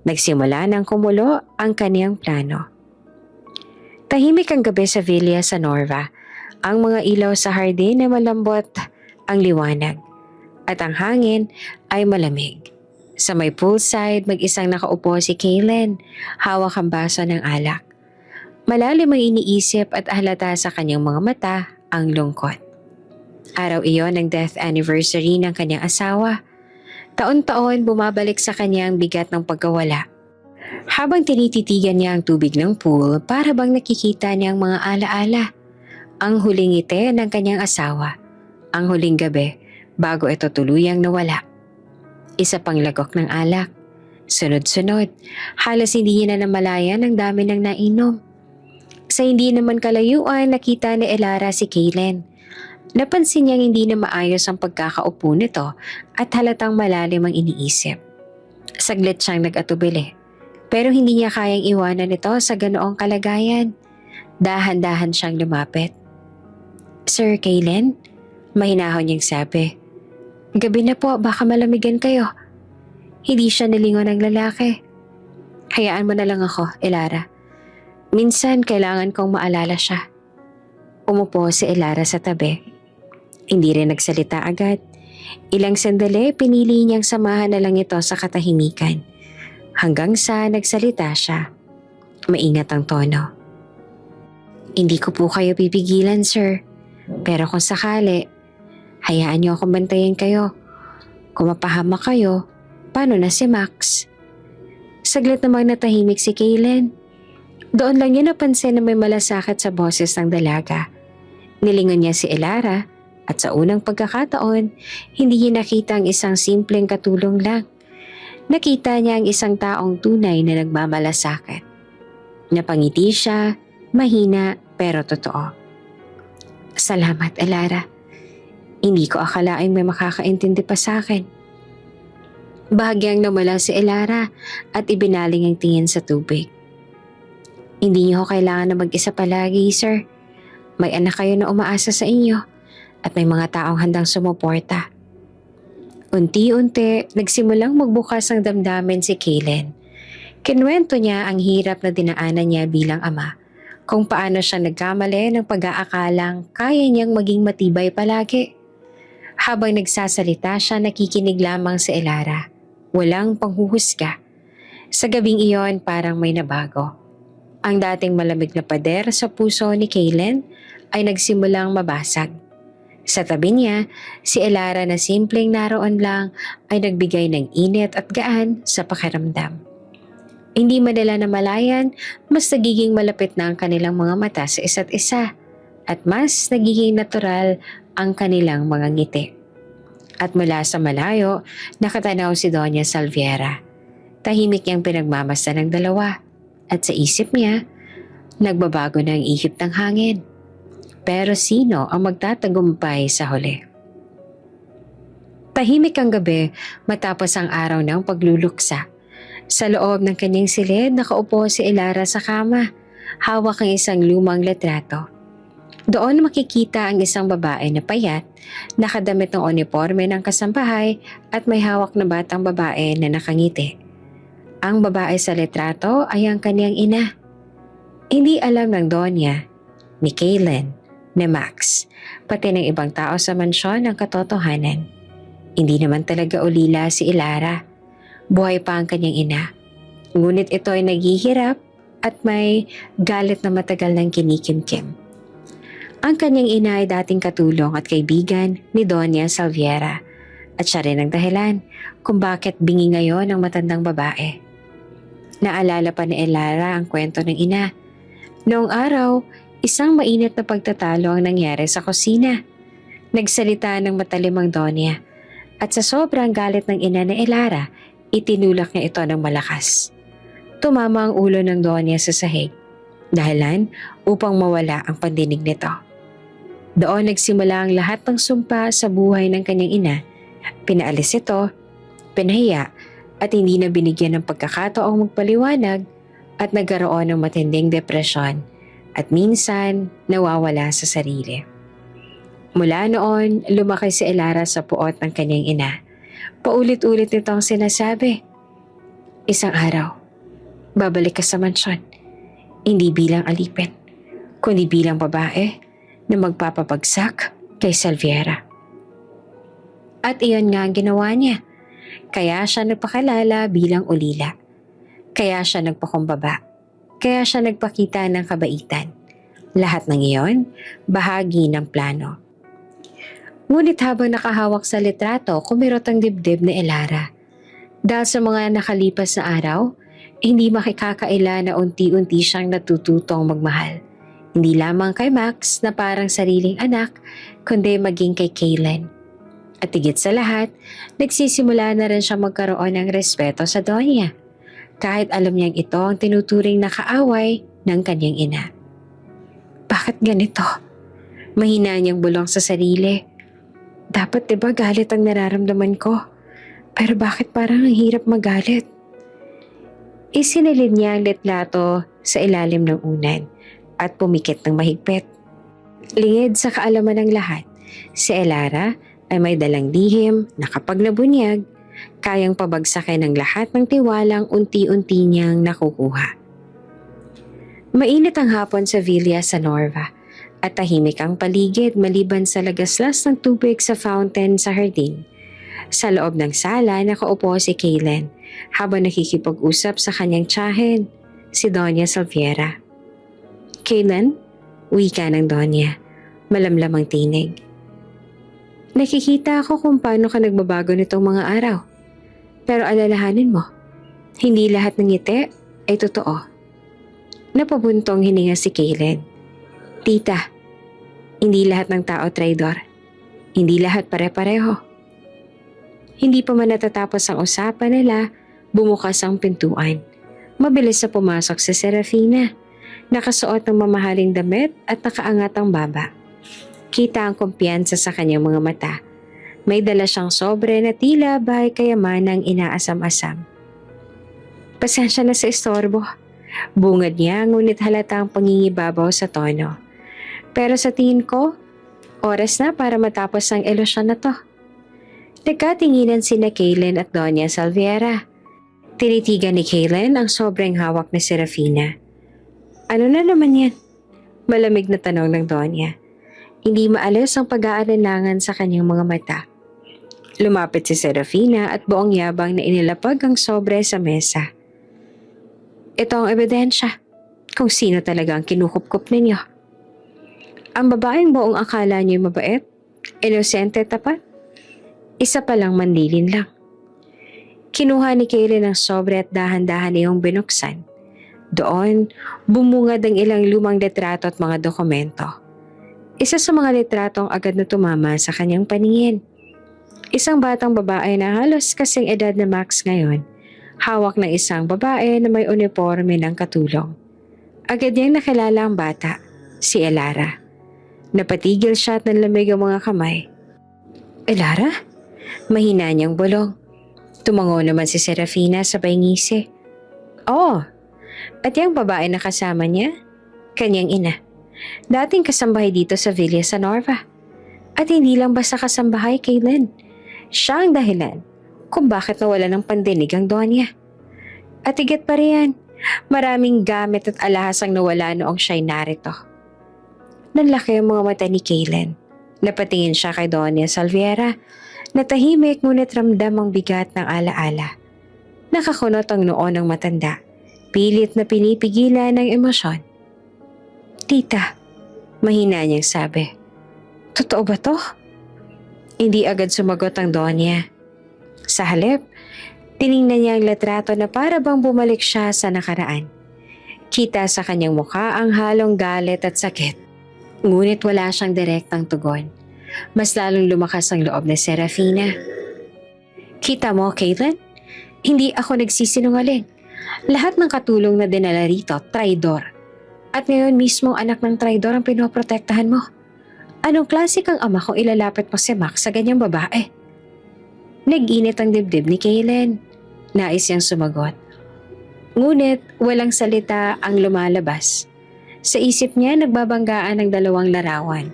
[SPEAKER 1] nagsimula ng kumulo ang kaniyang plano. Tahimik ang gabi sa Villa San Norva. Ang mga ilaw sa hardin ay malambot ang liwanag. At ang hangin ay malamig. Sa may poolside, mag-isang nakaupo si Kaylen, hawak ang baso ng alak. Malalim ang iniisip at halata sa kanyang mga mata ang lungkot. Araw iyon ang death anniversary ng kanyang asawa. Taon-taon bumabalik sa kanya ang bigat ng pagkawala. Habang tinititigan niya ang tubig ng pool, para bang nakikita niya ang mga alaala. Ang huling ngiti ng kanyang asawa. Ang huling gabi, bago ito tuluyang nawala. Isa pang lagok ng alak. Sunod-sunod, halos hindi niya na namalayan ang dami ng nainom. Sa hindi naman kalayuan, nakita ni Elara si Kaylen. Napansin niyang hindi na maayos ang pagkakaupo nito at halatang malalim ang iniisip. Saglit siyang nag-atubili, pero hindi niya kayang iwanan ito sa ganoong kalagayan. Dahan-dahan siyang lumapit. Sir Kaylen, mahinahon niyang sabi. Gabi na po, baka malamigan kayo. Hindi siya nilingon ng lalaki. Hayaan mo na lang ako, Elara. Minsan kailangan kong maalala siya. Umupo si Elara sa tabi. Hindi rin nagsalita agad. Ilang sandali, pinili niyang samahan na lang ito sa katahimikan. Hanggang sa nagsalita siya. Maingat ang tono. Hindi ko po kayo pipigilan, sir. Pero kung sakali, hayaan niyo akong bantayan kayo. Kung mapahamak kayo, paano na si Max? Saglit namang natahimik si Kaylen. Doon lang niya napansin na may malasakit sa boses ng dalaga. Nilingon niya si Elara at sa unang pagkakataon, hindi niya nakita ang isang simpleng katulong lang. Nakita niya ang isang taong tunay na nagmamalasakit. Napangiti siya, mahina pero totoo. Salamat, Elara. Hindi ko akalaing may makakaintindi pa sa akin. Bahagyang namala si Elara at ibinaling ang tingin sa tubig. Hindi niyo kailangan na mag-isa palagi, sir. May anak kayo na umaasa sa inyo at may mga taong handang sumuporta. Unti-unti, nagsimulang magbukas ang damdamin si Kaylen. Kinwento niya ang hirap na dinaanan niya bilang ama, kung paano siya nagkamali ng pag-aakalang kaya niyang maging matibay palagi. Habang nagsasalita siya, nakikinig lamang si Elara. Walang panghuhusga. Sa gabing iyon, parang may nabago. Ang dating malamig na pader sa puso ni Kaylen ay nagsimulang mabasag. Sa tabi niya, si Elara na simpleng naroon lang ay nagbigay ng init at gaan sa pakiramdam. Hindi madala na malayan, mas nagiging malapit na ang kanilang mga mata sa isa't isa at mas nagiging natural ang kanilang mga ngiti. At mula sa malayo, nakatanaw si Doña Salviera. Tahimik niyang pinagmamasdan ng dalawa at sa isip niya, nagbabago na ang ihip ng hangin. Pero sino ang magtatagumpay sa huli? Tahimik ang gabi matapos ang araw ng pagluluksa. Sa loob ng kanyang silid, nakaupo si Elara sa kama, hawak ang isang lumang litrato. Doon makikita ang isang babae na payat, nakadamit ng uniforme ng kasambahay at may hawak na batang babae na nakangiti. Ang babae sa litrato ay ang kanyang ina. Hindi alam ng Donya, ni Kaylen, ni Max, pati ng ibang tao sa mansyon ang katotohanan. Hindi naman talaga ulila si Elara. Buhay pa ang kanyang ina. Ngunit ito ay naghihirap at may galit na matagal ng kinikimkim. Ang kanyang ina ay dating katulong at kaibigan ni Doña Salviera at siya rin ang dahilan kung bakit bingi ngayon ang matandang babae. Naalala pa ni Elara ang kwento ng ina. Noong araw, isang mainit na pagtatalo ang nangyari sa kusina. Nagsalita ng matalim ang Doña at sa sobrang galit ng ina ni Elara, itinulak niya ito ng malakas. Tumama ang ulo ng Doña sa sahig, dahilan upang mawala ang pandinig nito. Doon nagsimula ang lahat ng sumpa sa buhay ng kanyang ina. Pinaalis ito, pinahiya at hindi na binigyan ng pagkakataong magpaliwanag at nagkaroon ng matinding depresyon at minsan nawawala sa sarili. Mula noon, lumaki si Elara sa puot ng kanyang ina. Paulit-ulit nitong sinasabi, "Isang araw, babalik ka sa mansyon, hindi bilang alipin, kundi bilang babae na magpapabagsak kay Salviera." At iyon nga ang ginawa niya. Kaya siya nagpakilala bilang ulila. Kaya siya nagpakumbaba. Kaya siya nagpakita ng kabaitan. Lahat ng iyon, bahagi ng plano. Ngunit habang nakahawak sa litrato, kumirot ang dibdib ni Elara. Dahil sa mga nakalipas na araw, hindi makikakaila na unti-unti siyang natututong magmahal. Hindi lamang kay Max na parang sariling anak, kundi maging kay Kaylen. At higit sa lahat, nagsisimula na rin siya magkaroon ng respeto sa Doña. Kahit alam niyang ito ang tinuturing na kaaway ng kanyang ina. Bakit ganito? Mahina niyang bulong sa sarili. Dapat diba galit ang nararamdaman ko? Pero bakit parang ang hirap magalit? Isinilid niya ang litrato sa ilalim ng unan at pumikit ng mahigpit. Lingid sa kaalaman ng lahat, si Elara ay may dalang lihim na kapag nabunyag, kayang pabagsakin ng lahat ng tiwalang unti-unti niyang nakukuha. Mainit ang hapon sa Villa Sanorva at tahimik ang paligid maliban sa lagaslas ng tubig sa fountain sa hardin. Sa loob ng sala nakaupo si Kaylen habang nakikipag-usap sa kanyang tiyahin, si Doña Salviera. "Kaylen," wika ng Doña, malamlam ang tinig. "Nakikita ako kung paano ka nagbabago nitong mga araw. Pero alalahanin mo, hindi lahat ng ngiti ay totoo." Napabuntong hininga si Kaylen. "Tita, hindi lahat ng tao traidor. Hindi lahat pare-pareho." Hindi pa man natatapos ang usapan nila, bumukas ang pintuan. Mabilis na pumasok si Serafina. Nakasuot ng mamahaling damit at nakaangat ang baba. Kita ang kumpiyansa sa kanyang mga mata. May dala siyang sobre na tila bahay kayamanang inaasam-asam. "Pasensya na sa istorbo." Bungad niya ngunit halata ang pangingibabaw sa tono. "Pero sa tingin ko, oras na para matapos ang ilusyon na to." Nagkatinginan sina Kaylen at Doña Salviera. Tinitigan ni Kaylen ang sobrang hawak ni Serafina. "Ano na naman yan?" Malamig na tanong ng Doña. Hindi maalis ang pag-aalinlangan sa kanyang mga mata. Lumapit si Serafina at buong yabang na inilapag ang sobre sa mesa. "Ito ang ebidensya kung sino talaga ang kinukup-kup ninyo. Ang babaeng buong akala niyo'y mabait, inosente, tapat, isa palang manlilin lang." Kinuha ni Kaylen ang sobre at dahan-dahan niyong binuksan. Doon, bumungad ang ilang lumang litrato at mga dokumento. Isa sa mga litratong agad na tumama sa kanyang paningin. Isang batang babae na halos kasing edad na Max ngayon, hawak ng isang babae na may uniforme ng katulong. Agad niyang nakilala ang bata, si Elara. Napatigil siya at nanlamig ang mga kamay. "Elara?" Mahina niyang bulong. Tumango naman si Serafina sabay ngisi. "Oo, at yung babae na kasama niya, kanyang ina. Dating kasambahay dito sa Villa Sanorva. At hindi lang basta kasambahay, Kaylen. Siya ang dahilan kung bakit nawala ng pandinig ang Doña. At higit pa riyan, maraming gamit at alahas ang nawala noong siya'y narito." Nanlaki ang mga mata ni Kaylen. Napatingin siya kay Doña Salviera. Natahimik ngunit ramdam ang bigat ng alaala. Nakakunot ang noo ng matanda. Pilit na pinipigilan ng emosyon. Tita, mahina niyang sabi. Totoo ba to? Hindi agad sumagot ang Donya. Sa halip, tiningnan niya ang litrato na para bang bumalik siya sa nakaraan. Kita sa kanyang mukha ang halong galit at sakit. Ngunit wala siyang direktang tugon. Mas lalong lumakas ang loob ni Serafina. Kita mo, Caitlin? Hindi ako nagsisinungaling. Lahat ng katulong na dinala rito, traidor. At ngayon mismo anak ng traidor ang pinoprotektahan mo. Anong klase kang ama kung ilalapit mo si Max sa ganyang babae? Nag-init ang dibdib ni Caitlin. Nais niyang sumagot. Ngunit walang salita ang lumalabas. Sa isip niya nagbabanggaan ng dalawang larawan.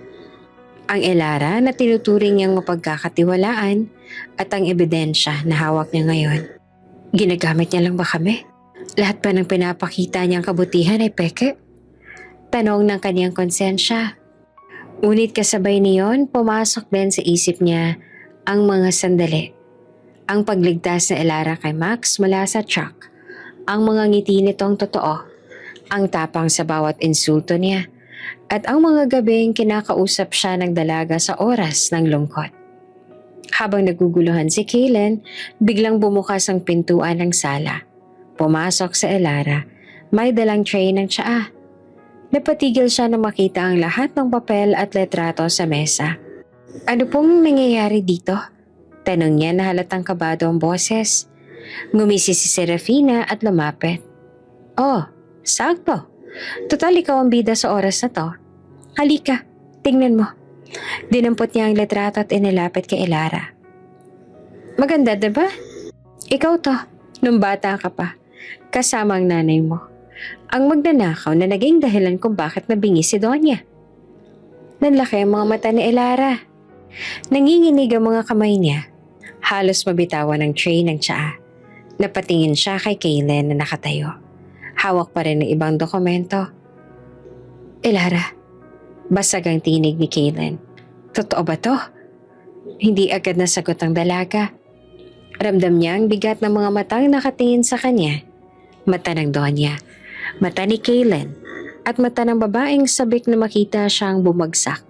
[SPEAKER 1] Ang Elara na tinuturing niyang mapagkakatiwalaan at ang ebidensya na hawak niya ngayon. Ginagamit niya lang ba kami? Lahat pa ng pinapakita niyang kabutihan ay peke? Tanong ng kanyang konsensya. Ngunit kasabay niyon, pumasok din sa isip niya ang mga sandali. Ang pagligtas na Elara kay Max mula sa truck. Ang mga ngiti nitong totoo. Ang tapang sa bawat insulto niya. At ang mga gabing kinakausap siya ng dalaga sa oras ng lungkot. Habang naguguluhan si Caitlin, biglang bumukas ang pintuan ng sala. Pumasok sa Elara, may dalang tray ng tsaa. Napatigil siya na makita ang lahat ng papel at letrato sa mesa. Ano pong nangyayari dito? Tanong niya na halatang kabado ang boses. Ngumisi si Serafina at lumapit. Oh, sakto. Total ikaw ang bida sa oras na to. Halika, tingnan mo. Dinampot niya ang letrato at inilapit kay Elara. Maganda, diba? Ikaw to, nung bata ka pa, kasama ang nanay mo. Ang magnanakaw na naging dahilan kung bakit nabingi si Donya. Nanlaki ang mga mata ni Elara. Nanginginig ang mga kamay niya. Halos mabitawan ang tray ng tsaa. Napatingin siya kay Caitlin na nakatayo. Hawak pa rin ng ibang dokumento. Elara, basag ang tinig ni Caitlin. Totoo ba to? Hindi agad nasagot ang dalaga. Ramdam niya ang bigat ng mga matang nakatingin sa kanya. Mata ng Donya, mata ni Caitlin, at mata ng babaeng sabik na makita siyang bumagsak.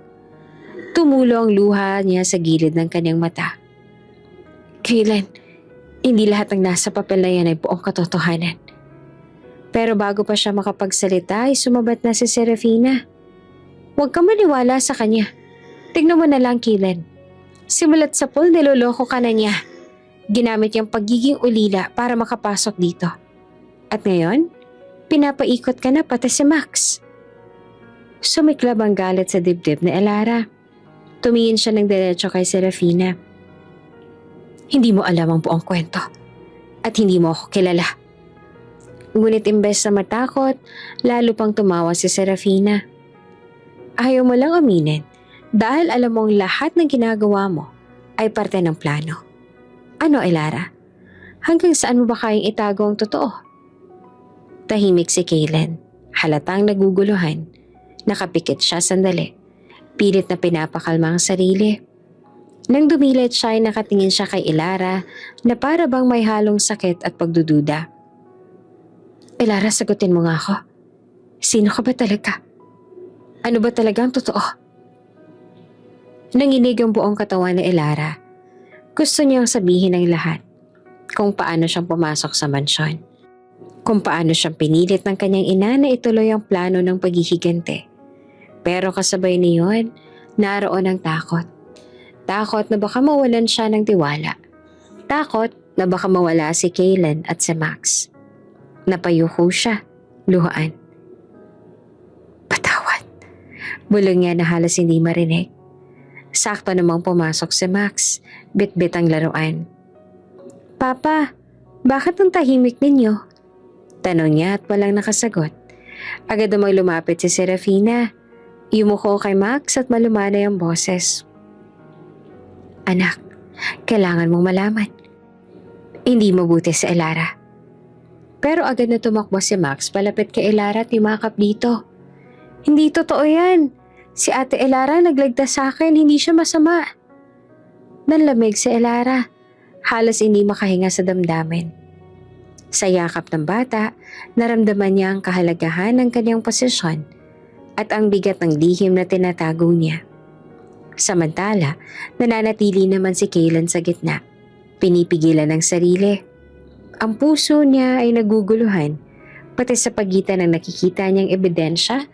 [SPEAKER 1] Tumulo ang luha niya sa gilid ng kanyang mata. Caitlin, hindi lahat ng nasa papel na yan ay buong katotohanan. Pero bago pa siya makapagsalita ay sumabat na si Serafina. Huwag ka maniwala sa kanya. Tignan mo na lang, Caitlin. Simulat sa pool, niloloko ka na niya. Ginamit niyang pagiging ulila para makapasok dito. At ngayon, pinapaikot ka na pati si Max. Sumiklab ang galit sa dibdib ni Elara. Tumingin siya ng diretso kay Serafina. Hindi mo alam ang buong kwento. At hindi mo ako kilala. Ngunit imbes na matakot, lalo pang tumawa si Serafina. Ayaw mo lang aminin dahil alam mong lahat ng ginagawa mo ay parte ng plano. Ano, Elara? Hanggang saan mo ba kayang itago ang totoo? Tahimik si Caitlin. Halatang naguguluhan. Nakapikit siya sandali. Pilit na pinapakalma ang sarili. Nang dumilit siya ay nakatingin siya kay Elara na para bang may halong sakit at pagdududa. Elara, sagutin mo nga ako. Sino ka ba talaga? Ano ba talaga ang totoo? Nanginig ang buong katawan ni Elara. Gusto niyang sabihin ang lahat. Kung paano siyang pumasok sa mansyon. Kung paano siyang pinilit ng kanyang ina na ituloy ang plano ng paghihigante. Pero kasabay niyon, naroon ang takot. Takot na baka mawalan siya ng tiwala. Takot na baka mawala si Caitlin at si Max. Napayuko siya, luhaan. Patawad. Bulong niya na halos hindi marinig. Sakto namang pumasok si Max, bit-bit ang laruan. Papa, bakit ang tahimik ninyo? Tanong niya at walang nakasagot. Agad namang lumapit si Serafina. Yumuko kay Max at malumanay ang boses. Anak, kailangan mong malaman. Hindi mabuti si Elara. Pero agad na tumakbo si Max palapit kay Elara at yumakap dito. Hindi totoo yan. Si Ate Elara nagligtas sa akin, hindi siya masama. Nanlamig si Elara. Halos hindi makahinga sa damdamin. Sa yakap ng bata, naramdaman niya ang kahalagahan ng kanyang posisyon at ang bigat ng lihim na tinatago niya. Samantala, nananatili naman si Kaylen sa gitna, pinipigilan ng sarili. Ang puso niya ay naguguluhan, pati sa pagitan ng nakikita niyang ebidensya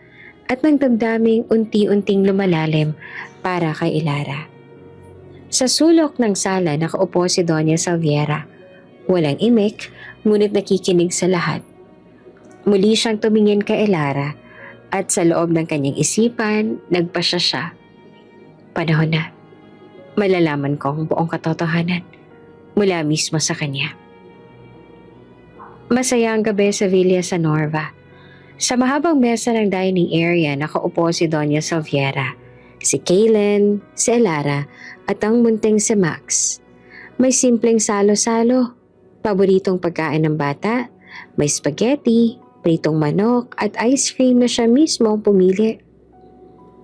[SPEAKER 1] at ng damdaming unti-unting lumalalim para kay Ilara. Sa sulok ng sala nakaupo si Doña Salviera. Walang imik, ngunit nakikinig sa lahat. Muli siyang tumingin kay Ilara at sa loob ng kanyang isipan, nagpasya siya. Panahon na. Malalaman ko ang buong katotohanan mula mismo sa kanya. Masaya ang gabi sa Villa Sanorva. Sa mahabang mesa ng dining area nakaupo si Doña Salviera, si Kaylen, si Ilara at ang munting si Max. May simpleng salo-salo, paboritong pagkain ng bata, may spaghetti, pritong manok at ice cream na siya mismo ang pumili.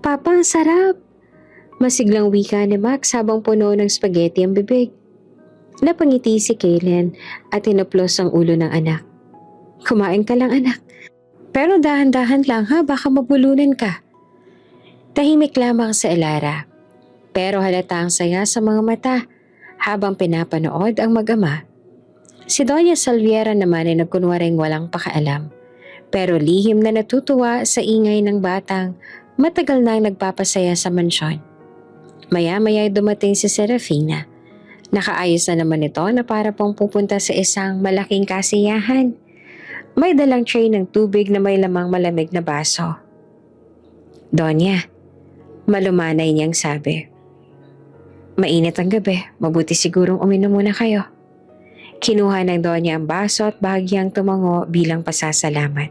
[SPEAKER 1] Papa, ang sarap! Masiglang wika ni Max habang puno ng spaghetti ang bibig. Napangiti si Kaylen at tinaplos ang ulo ng anak. Kumain ka lang anak. Pero dahan-dahan lang ha, baka mabulunan ka. Tahimik lamang sa Ilara. Pero halata ang saya sa mga mata habang pinapanood ang mag-ama. Si Doña Salviera naman ay nagkunwaring walang pakaalam. Pero lihim na natutuwa sa ingay ng batang matagal nang nagpapasaya sa mansyon. Maya-maya dumating si Serafina. Nakaayos na naman ito na para pong pupunta sa isang malaking kasiyahan. May dalang tray ng tubig na may lamang malamig na baso. Donya, malumanay niyang sabi. Mainit ang gabi, mabuti sigurong uminom muna kayo. Kinuha ng Donya ang baso at bahagyang tumango bilang pasasalamat.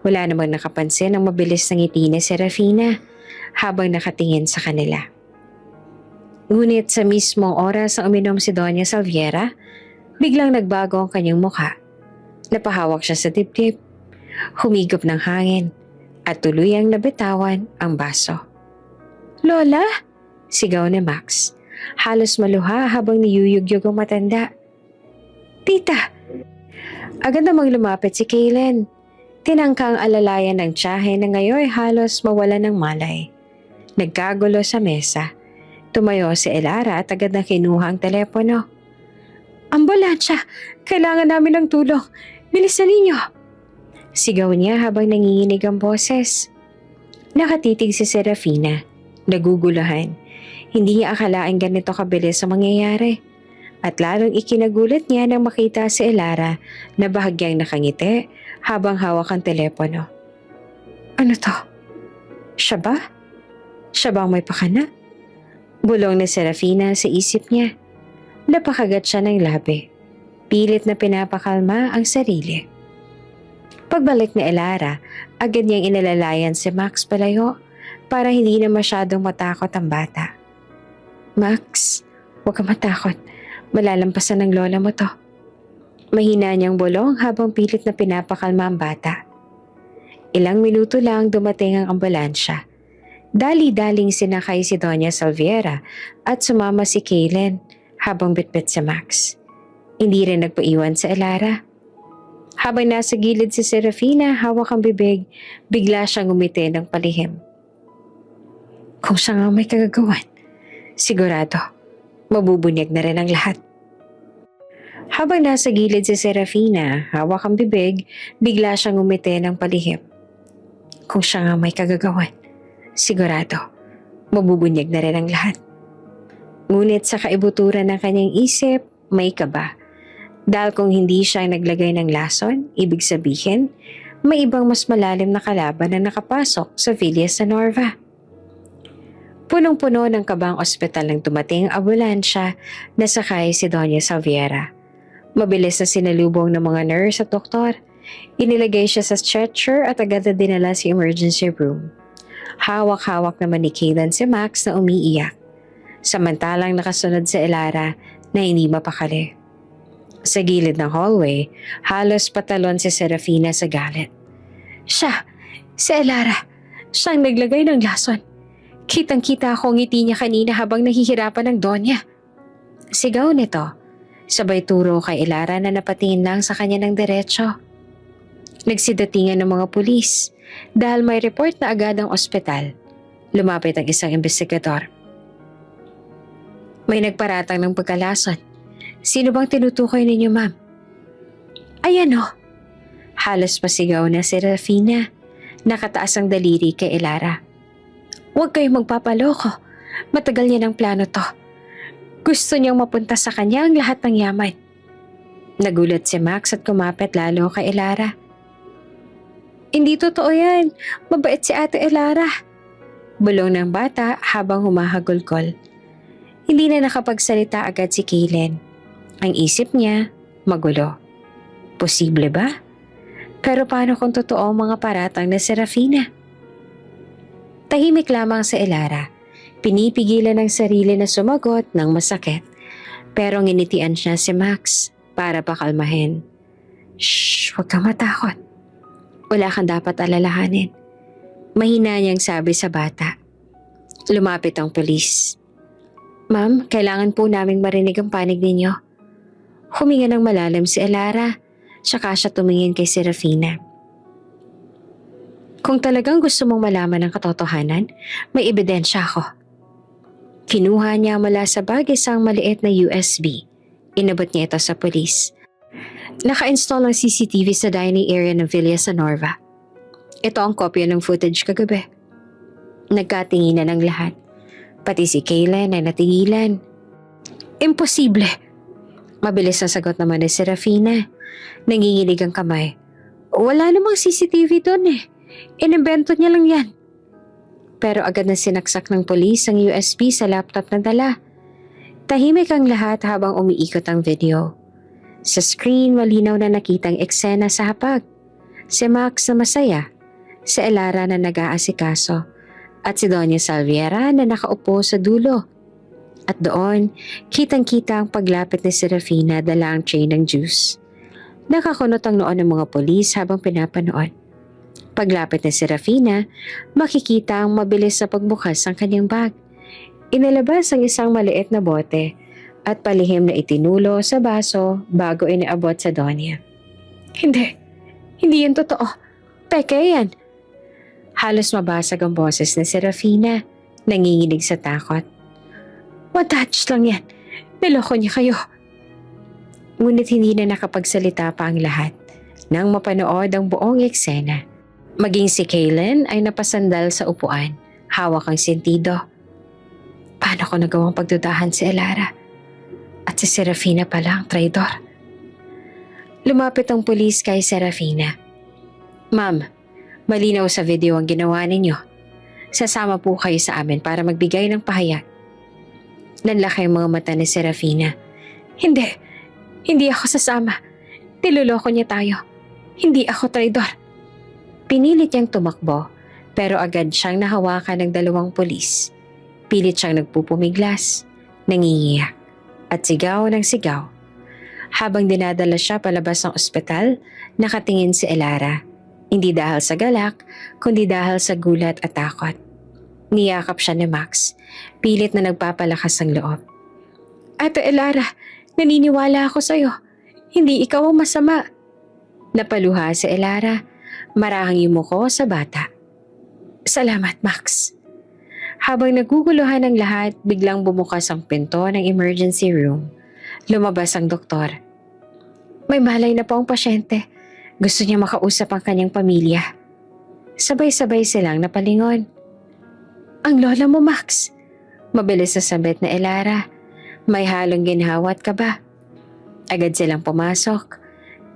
[SPEAKER 1] Wala namang nakapansin ang mabilis na ngiti ni Serafina habang nakatingin sa kanila. Ngunit sa mismong oras ang uminom si Doña Salviera, biglang nagbago ang kanyang mukha. Napahawak siya sa dibdib, humigop ng hangin at tuluyang nabitawan ang baso. Lola! Sigaw ni Max. Halos maluha habang niyuyugyug ang matanda. Tita! Agad namang lumapit si Kaylen. Tinangkang alalayan ng tiyahe na ngayon halos mawala ng malay. Nagkagulo sa mesa. Tumayo si Ilara at agad na kinuha ang telepono. Ambulansya! Kailangan namin ng tulong! Bilisan ninyo! Sigaw niya habang nanginginig ang boses. Nakatitig si Serafina. Naguguluhan. Hindi niya akalaing ganito kabilis ang mangyayari. At lalong ikinagulat niya nang makita si Ilara na bahagyang nakangiti habang hawak ang telepono. Ano to? Siya ba? Siya bang may pakana? Bulong ni Serafina sa isip niya. Napakagat siya ng labi. Pilit na pinapakalma ang sarili. Pagbalik ni Ilara, agad niyang inalalayan si Max palayo para hindi na masyadong matakot ang bata. Max, huwag ka matakot. Malalampasan ng lola mo to. Mahina niyang bulong habang pilit na pinapakalma ang bata. Ilang minuto lang dumating ang ambulansya. Dali-daling sinakay si Doña Salviera at sumama si Kaylen habang bitbit si Max. Hindi rin nagpaiwan sa Ilara. Habang nasa gilid si Serafina, hawak ang bibig, bigla siyang umiti ng palihim. Kung siya nga may kagagawan, sigurado, mabubunyag na rin ang lahat. Habang nasa gilid si Serafina, hawak ang bibig, bigla siyang umiti ng palihim. Kung siya nga may kagagawan, sigurado, mabubunyag na rin ang lahat. Ngunit sa kaibuturan ng kanyang isip, may kaba. Dahil kung hindi siya naglagay ng lason, ibig sabihin, may ibang mas malalim na kalaban na nakapasok sa Villa Sanorva. Punong-puno ng kabang ospital nang dumating ang ambulansya na sakay si Doña Salviera. Mabilis na sinalubong ng mga nurse at doktor. Inilagay siya sa stretcher at agad na dinala sa emergency room. Hawak-hawak naman ni Kaylen si Max na umiiyak. Samantalang nakasunod sa Ilara na hindi mapakali. Sa gilid ng hallway, halos patalon si Serafina sa galit. Siya, si Ilara, siyang naglagay ng lason. Kitang-kita ako ngiti niya kanina habang nahihirapan ng Donya. Sigaw nito. Sabay turo kay Elara na napatingin lang sa kanya ng diretsyo. Nagsidatingan ng mga pulis dahil may report na agad ang ospital. Lumapit ang isang investigador. May nagparatang ng pagkalason. Sino bang tinutukoy ninyo, ma'am? Ayan o. Halos pasigaw na si Serafina. Nakataas ang daliri kay Elara. Huwag kayong magpapaloko. Matagal niya ng plano to. Gusto niyang mapunta sa kanya ang lahat ng yaman. Nagulat si Max at kumapit lalo kay Elara. Hindi totoo yan. Mabait si Ate Elara. Bulong ng bata habang humahagulgol. Hindi na nakapagsalita agad si Kaylen. Ang isip niya, magulo. Posible ba? Pero paano kung totoo ang mga paratang na Serafina? Tahimik lamang si Elara. Pinipigilan ng sarili na sumagot ng masakit. Pero nginitian siya si Max para pakalmahin. Shh, huwag kang matakot. Wala kang dapat alalahanin. Mahina niyang sabi sa bata. Lumapit ang pulis. Ma'am, kailangan po naming marinig ang panig ninyo. Huminga ng malalim si Elara, saka siya tumingin kay Serafina. Kung talagang gusto mong malaman ang katotohanan, may ebidensya ako. Kinuha niya mula sa bag isang maliit na USB. Inabot niya ito sa pulis. Naka-install ang CCTV sa dining area ng Villa Sanorva. Ito ang kopya ng footage kagabi. Nagkatinginan ang lahat. Pati si Kaylen ay natigilan. Imposible! Mabilis na sagot naman ni Serafina. Nanginginig ang kamay. Wala namang CCTV doon eh. Inimbento niya lang yan. Pero agad na sinaksak ng pulis ang USB sa laptop na dala. Tahimik ang lahat habang umiikot ang video. Sa screen, malinaw na nakitang eksena sa hapag. Si Max na masaya, si Elara na nag-aasikaso, at si Doña Salviera na nakaupo sa dulo. At doon, kitang-kita ang paglapit ni Serafina dala ang tray ng juice. Nakakunot ang noon ng mga pulis habang pinapanood. Paglapit ni Serafina, makikita ang mabilis na pagbukas ng kanyang bag. Inalabas ang isang maliit na bote at palihim na itinulo sa baso bago inaabot sa Donya. Hindi yan totoo. Peke yan. Halos mabasag ang boses ni Serafina, nanginginig sa takot. One touch lang yan. Niloko niya kayo. Ngunit hindi na nakapagsalita pa ang lahat nang mapanood ang buong eksena. Maging si Kaylen ay napasandal sa upuan, hawak ang sentido. Paano ko nagawang pagdudahan si Elara? At si Serafina pala ang traidor. Lumapit ang pulis kay Serafina. Ma'am, malinaw sa video ang ginawa ninyo. Sasama po kayo sa amin para magbigay ng pahayag. Nanlaki ang mga mata ni Serafina. Hindi ako sasama. Niloloko niya tayo. Hindi ako traidor. Pinilit niyang tumakbo, pero agad siyang nahawakan ng dalawang pulis. Pilit siyang nagpupumiglas, nangingiyak, at sigaw ng sigaw. Habang dinadala siya palabas ng ospital, nakatingin si Elara. Hindi dahil sa galak, kundi dahil sa gulat at takot. Niyakap siya ni Max, pilit na nagpapalakas ang loob. Ate Elara, naniniwala ako sa'yo. Hindi ikaw ang masama. Napaluha si Elara. Marahang yumuko sa bata. Salamat, Max. Habang naguguluhan ang lahat, biglang bumukas ang pinto ng emergency room. Lumabas ang doktor. May malay na po ang pasyente. Gusto niya makausap ang kanyang pamilya. Sabay-sabay silang napalingon. Ang lola mo, Max. Mabilis na sabit na Elara. May halong ginhawat ka ba? Agad silang pumasok.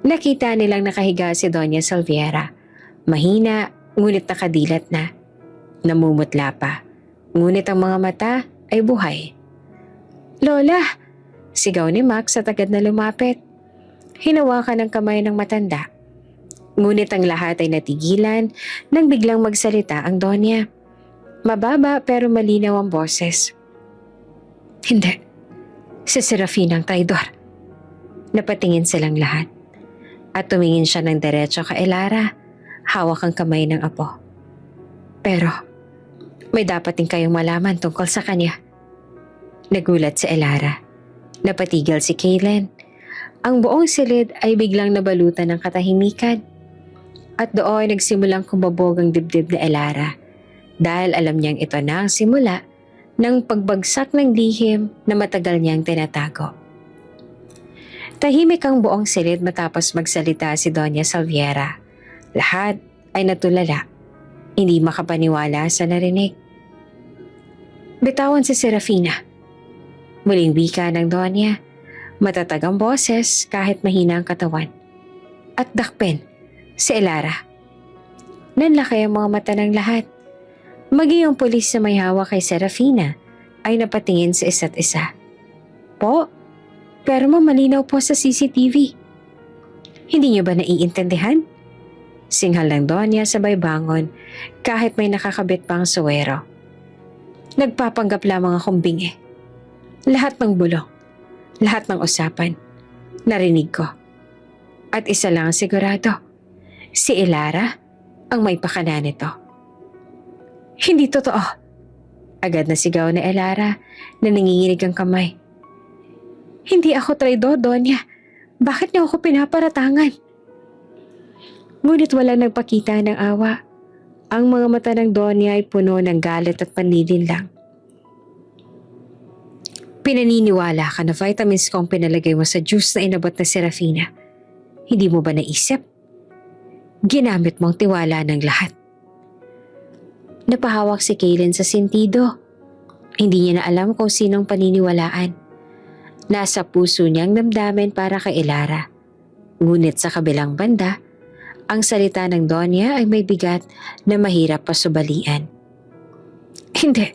[SPEAKER 1] Nakita nilang nakahiga si Doña Salviera. Mahina, ngunit nakadilat na. Namumutla pa. Ngunit ang mga mata ay buhay. Lola! Sigaw ni Max at agad na lumapit. Hinawakan ang kamay ng matanda. Ngunit ang lahat ay natigilan nang biglang magsalita ang Donya. Mababa pero malinaw ang boses. Hindi. Si Serafina ang traidor. Napatingin silang lahat. At tumingin siya ng diretso kay Elara. Hawak ang kamay ng apo. Pero, may dapat din kayong malaman tungkol sa kanya. Nagulat si Elara. Napatigil si Kaylen. Ang buong silid ay biglang nabalutan ng katahimikan. At doon nagsimulang kumabog ang dibdib ni Elara dahil alam niyang ito na ang simula ng pagbagsak ng lihim na matagal niyang tinatago. Tahimik ang buong silid matapos magsalita si Doña Salviera. Lahat ay natulala, hindi makapaniwala sa narinig. Bitawan si Serafina. Muling wika ng Doña, matatag ang boses kahit mahina ang katawan. At dakpen si Elara. Nanlaki ang mga mata ng lahat. Maging ang pulis na may hawak kay Serafina ay napatingin sa isa't isa. Po, pero malinaw po sa CCTV. Hindi niyo ba naiintindihan? Singhal ng Doña sabay bangon kahit may nakakabit pang suwero. Nagpapanggap lamang akong bingi. Lahat ng bulong, lahat ng usapan, narinig ko. At isa lang ang sigurado, si Elara ang may pakana nito. Hindi totoo. Agad na sigaw na Elara na nanginginig ang kamay. Hindi ako traidor, Doña. Bakit niyo ako pinaparatangan? Ngunit wala nagpakita ng awa. Ang mga mata ng Doña ay puno ng galit at panlilin lang. Pinaniniwala ka na vitamins ko ang pinalagay mo sa juice na inabot na Serafina. Hindi mo ba naisip? Ginamit mong tiwala ng lahat. Napahawak si Kaylen sa sentido. Hindi niya na alam kung sinong paniniwalaan. Nasa puso niyang damdamin para kay Elara. Ngunit sa kabilang banda, ang salita ng Doña ay may bigat na mahirap pasubalian. Hindi.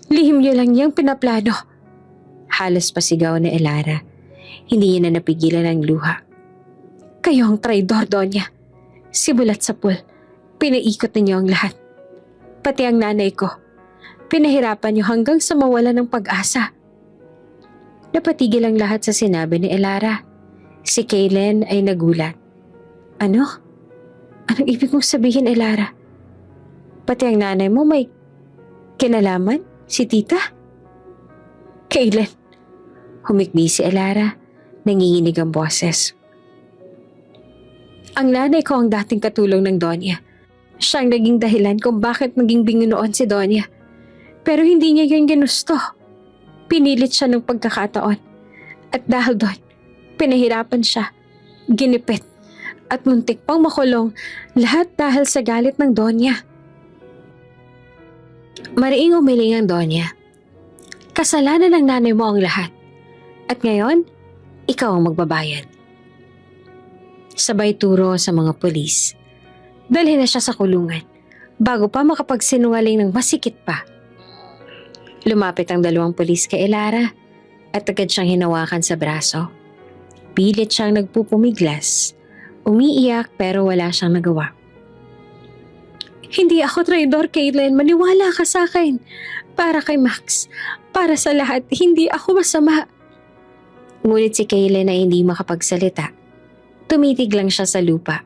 [SPEAKER 1] Lihim niyo lang niyang pinaplano. Halos pasigaw na Elara. Hindi niya na napigilan ang luha. Kayo ang traidor, Doña. Simulat sa pool, pinaikot ninyo ang lahat. Pati ang nanay ko. Pinahirapan niyo hanggang sa mawala ng pag-asa. Napatigil ang lahat sa sinabi ni Elara. Si Kaylen ay nagulat. Ano? Anong ibig mong sabihin, Elara? Pati ang nanay mo may kinalaman? Si tita? Kaylen. Humikbi si Elara. Nanginginig ang boses. Ang nanay ko ang dating katulong ng Doña. Siya ang naging dahilan kung bakit maging bingi noon si Doña. Pero hindi niya yun ginusto. Pinilit siya ng pagkakataon. At dahil doon, pinahirapan siya, ginipit, at muntik pang makulong, lahat dahil sa galit ng Doña. Mariing umiling ang Doña. Kasalanan ng nanay mo ang lahat. At ngayon, ikaw ang magbabayad. Sabay turo sa mga pulis. Dalhin na siya sa kulungan bago pa makapagsinungaling ng masikit pa. Lumapit ang dalawang pulis kay Elara at agad siyang hinawakan sa braso. Pilit siyang nagpupumiglas. Umiiyak pero wala siyang nagawa. Hindi ako traidor, Kaylen. Maniwala ka sa akin. Para kay Max. Para sa lahat, hindi ako masama. Ngunit si Kaylen ay hindi makapagsalita. Tumitig lang siya sa lupa.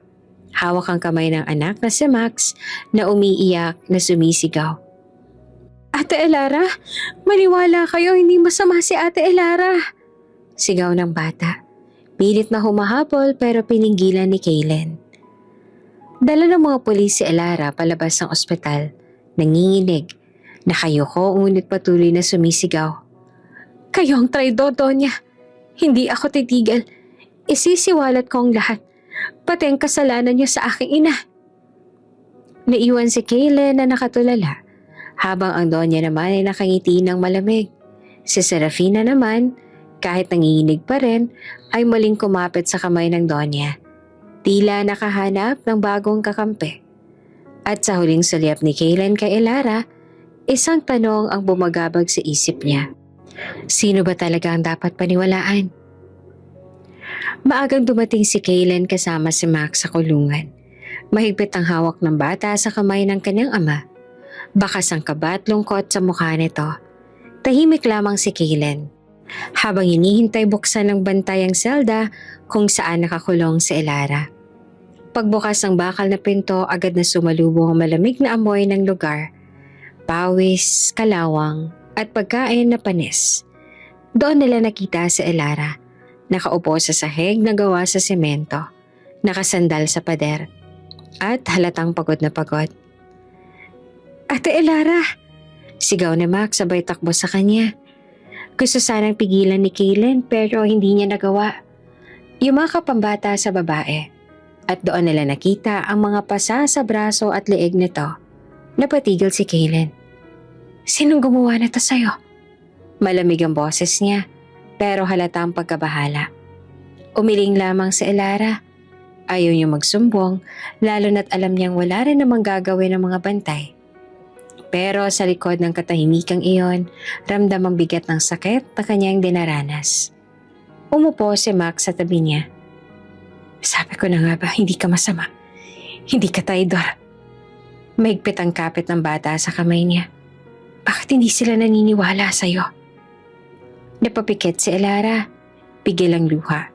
[SPEAKER 1] Hawak ang kamay ng anak na si Max na umiiyak na sumisigaw. Ate Elara, maniwala kayo, hindi masama si Ate Elara. Sigaw ng bata. Pilit na humahabol pero piningilan ni Kaylen. Dala ng mga pulis si Elara palabas ng ospital. Nanginginig. Nakayuko ngunit patuloy na sumisigaw. Kayo ang traidor, Doña. Hindi ako titigil. Isisiwalat ko ang lahat. Pati ang kasalanan niyo sa aking ina. Naiwan si Kaylen na nakatulala. Habang ang Doña naman ay nakangiti ng malamig. Si Serafina naman, kahit nanginginig pa rin, ay muling kumapit sa kamay ng Doña. Tila nakahanap ng bagong kakampi. At sa huling sulyap ni Kaylen kay Elara, isang tanong ang bumagabag sa isip niya. Sino ba talaga ang dapat paniwalaan? Maagang dumating si Kaylen kasama si Max sa kulungan. Mahigpit ang hawak ng bata sa kamay ng kanyang ama. Bakas ang kaba at lungkot sa mukha nito. Tahimik lamang si Kaylen. Habang hinihintay buksan ng bantay ang selda kung saan nakakulong si Elara. Pagbukas ng bakal na pinto, agad na sumalubong ang malamig na amoy ng lugar. Pawis, kalawang, at pagkain na panis. Doon nila nakita si Elara. Nakaupo sa sahig na gawa sa semento, nakasandal sa pader, at halatang pagod na pagod. Ate Elara! Sigaw ni Max sabay takbo sa kanya. Gusto sanang pigilan ni Kaylen pero hindi niya nagawa. Yumakap ang bata sa babae at doon nila nakita ang mga pasa sa braso at leeg nito. Napatigil si Kaylen. Sinong gumawa na to sa'yo? Malamig ang boses niya pero halata ang pagkabahala. Umiling lamang si Elara. Ayaw niya magsumbong lalo na't alam niyang wala rin namang gagawin ng mga bantay. Pero sa likod ng katahimikang iyon, ramdam ang bigat ng sakit na kanyang dinaranas. Umupo si Max sa tabi niya. Sabi ko na nga ba, hindi ka masama. Hindi ka traidor. Mahigpit ang kapit ng bata sa kamay niya. Bakit hindi sila naniniwala sa'yo? Napapikit si Elara. Pigil ang luha.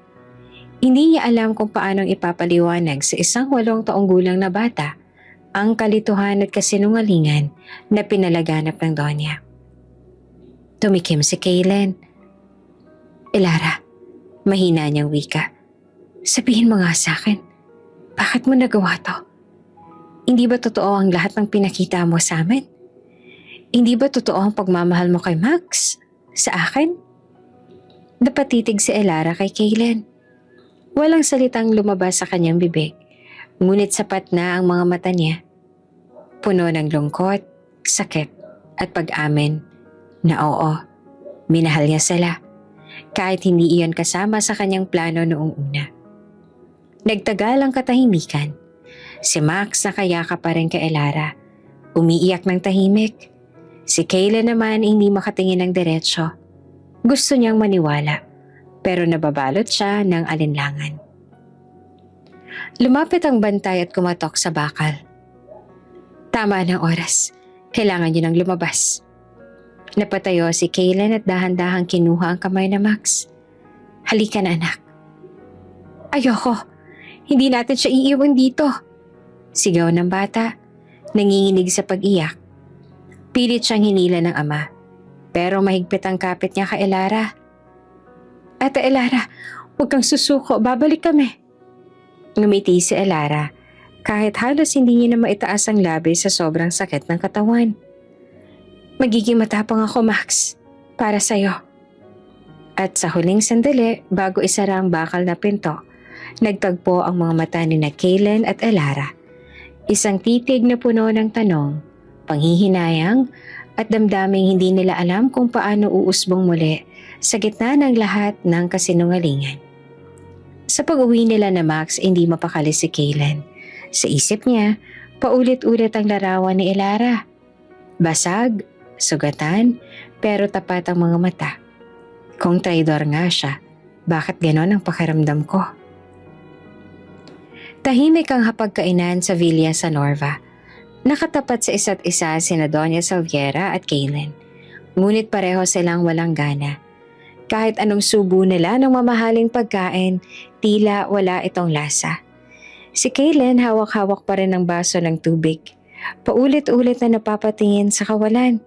[SPEAKER 1] Hindi niya alam kung paanong ipapaliwanag sa isang 8 taong gulang na bata ang kalituhan at kasinungalingan na pinalaganap ng Donya. Tumikim si Kaylen. Elara, mahina niyang wika. Sabihin mo nga sa akin, bakit mo nagawa to? Hindi ba totoo ang lahat ng pinakita mo sa amin? Hindi ba totoo ang pagmamahal mo kay Max? Sa akin? Napatitig si Elara kay Kaylen. Walang salitang lumabas sa kanyang bibig. Ngunit sapat na ang mga mata niya. Puno ng lungkot, sakit at pag-amin na oo, minahal niya sila kahit hindi iyon kasama sa kanyang plano noong una. Nagtagal ang katahimikan. Si Max nakayakap pa rin kay Elara, umiiyak ng tahimik. Si Kaylen naman hindi makatingin ng diretsyo. Gusto niyang maniwala pero nababalot siya ng alinlangan. Lumapit ang bantay at kumatok sa bakal. Tama ng oras. Kailangan niyo nang lumabas. Napatayo si Kaylen at dahan-dahang kinuha ang kamay na Max. Halika na anak. Ayoko. Hindi natin siya iiwan dito. Sigaw ng bata. Nanginginig sa pag-iyak. Pilit siyang hinila ng ama. Pero mahigpit ang kapit niya kay Elara. Ate Elara, huwag kang susuko. Babalik kami. Ngumiti si Elara kahit halos hindi niya na maitaas ang labi sa sobrang sakit ng katawan. Magiging matapang ako, Max, para sa'yo. At sa huling sandali, bago isara ang bakal na pinto, nagtagpo ang mga mata ni na Kaylen at Elara. Isang titig na puno ng tanong, panghihinayang at damdaming hindi nila alam kung paano uusbong muli sa gitna ng lahat ng kasinungalingan. Sa pag-uwi nila na Max, hindi mapakali si Kaylen. Sa isip niya, paulit-ulit ang larawan ni Elara. Basag, sugatan, pero tapat ang mga mata. Kung traidor nga siya, bakit ganon ang pakiramdam ko? Tahimik ang hapagkainan sa Villa San Norva. Nakatapat sa isa't isa sina Doña Salviera at Kaylen. Ngunit pareho silang walang gana. Kahit anong subo nila ng mamahaling pagkain, tila wala itong lasa. Si Kaylen hawak-hawak pa rin ang baso ng tubig. Paulit-ulit na napapatingin sa kawalan.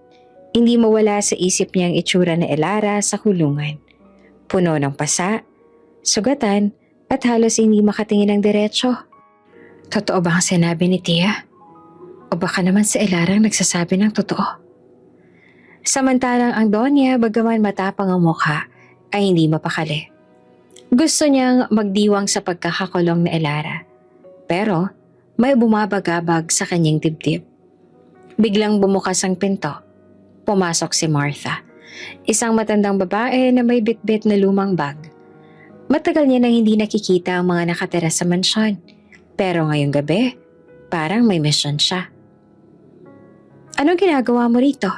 [SPEAKER 1] Hindi mawala sa isip niya ang itsura ni Elara sa kulungan. Puno ng pasa, sugatan at halos hindi makatingin ng diretsyo. Totoo ba ang sinabi ni Tia? O baka naman si Elara ang nagsasabi ng totoo? Samantalang ang Donya, bagaman matapang ang mukha, ay hindi mapakali. Gusto niyang magdiwang sa pagkakakulong ni Elara. Pero may bumabagabag sa kanyang dibdib. Biglang bumukas ang pinto. Pumasok si Martha, isang matandang babae na may bitbit na lumang bag. Matagal niya nang hindi nakikita ang mga nakatira sa mansyon. Pero ngayong gabi, parang may mission siya. Anong ginagawa mo rito?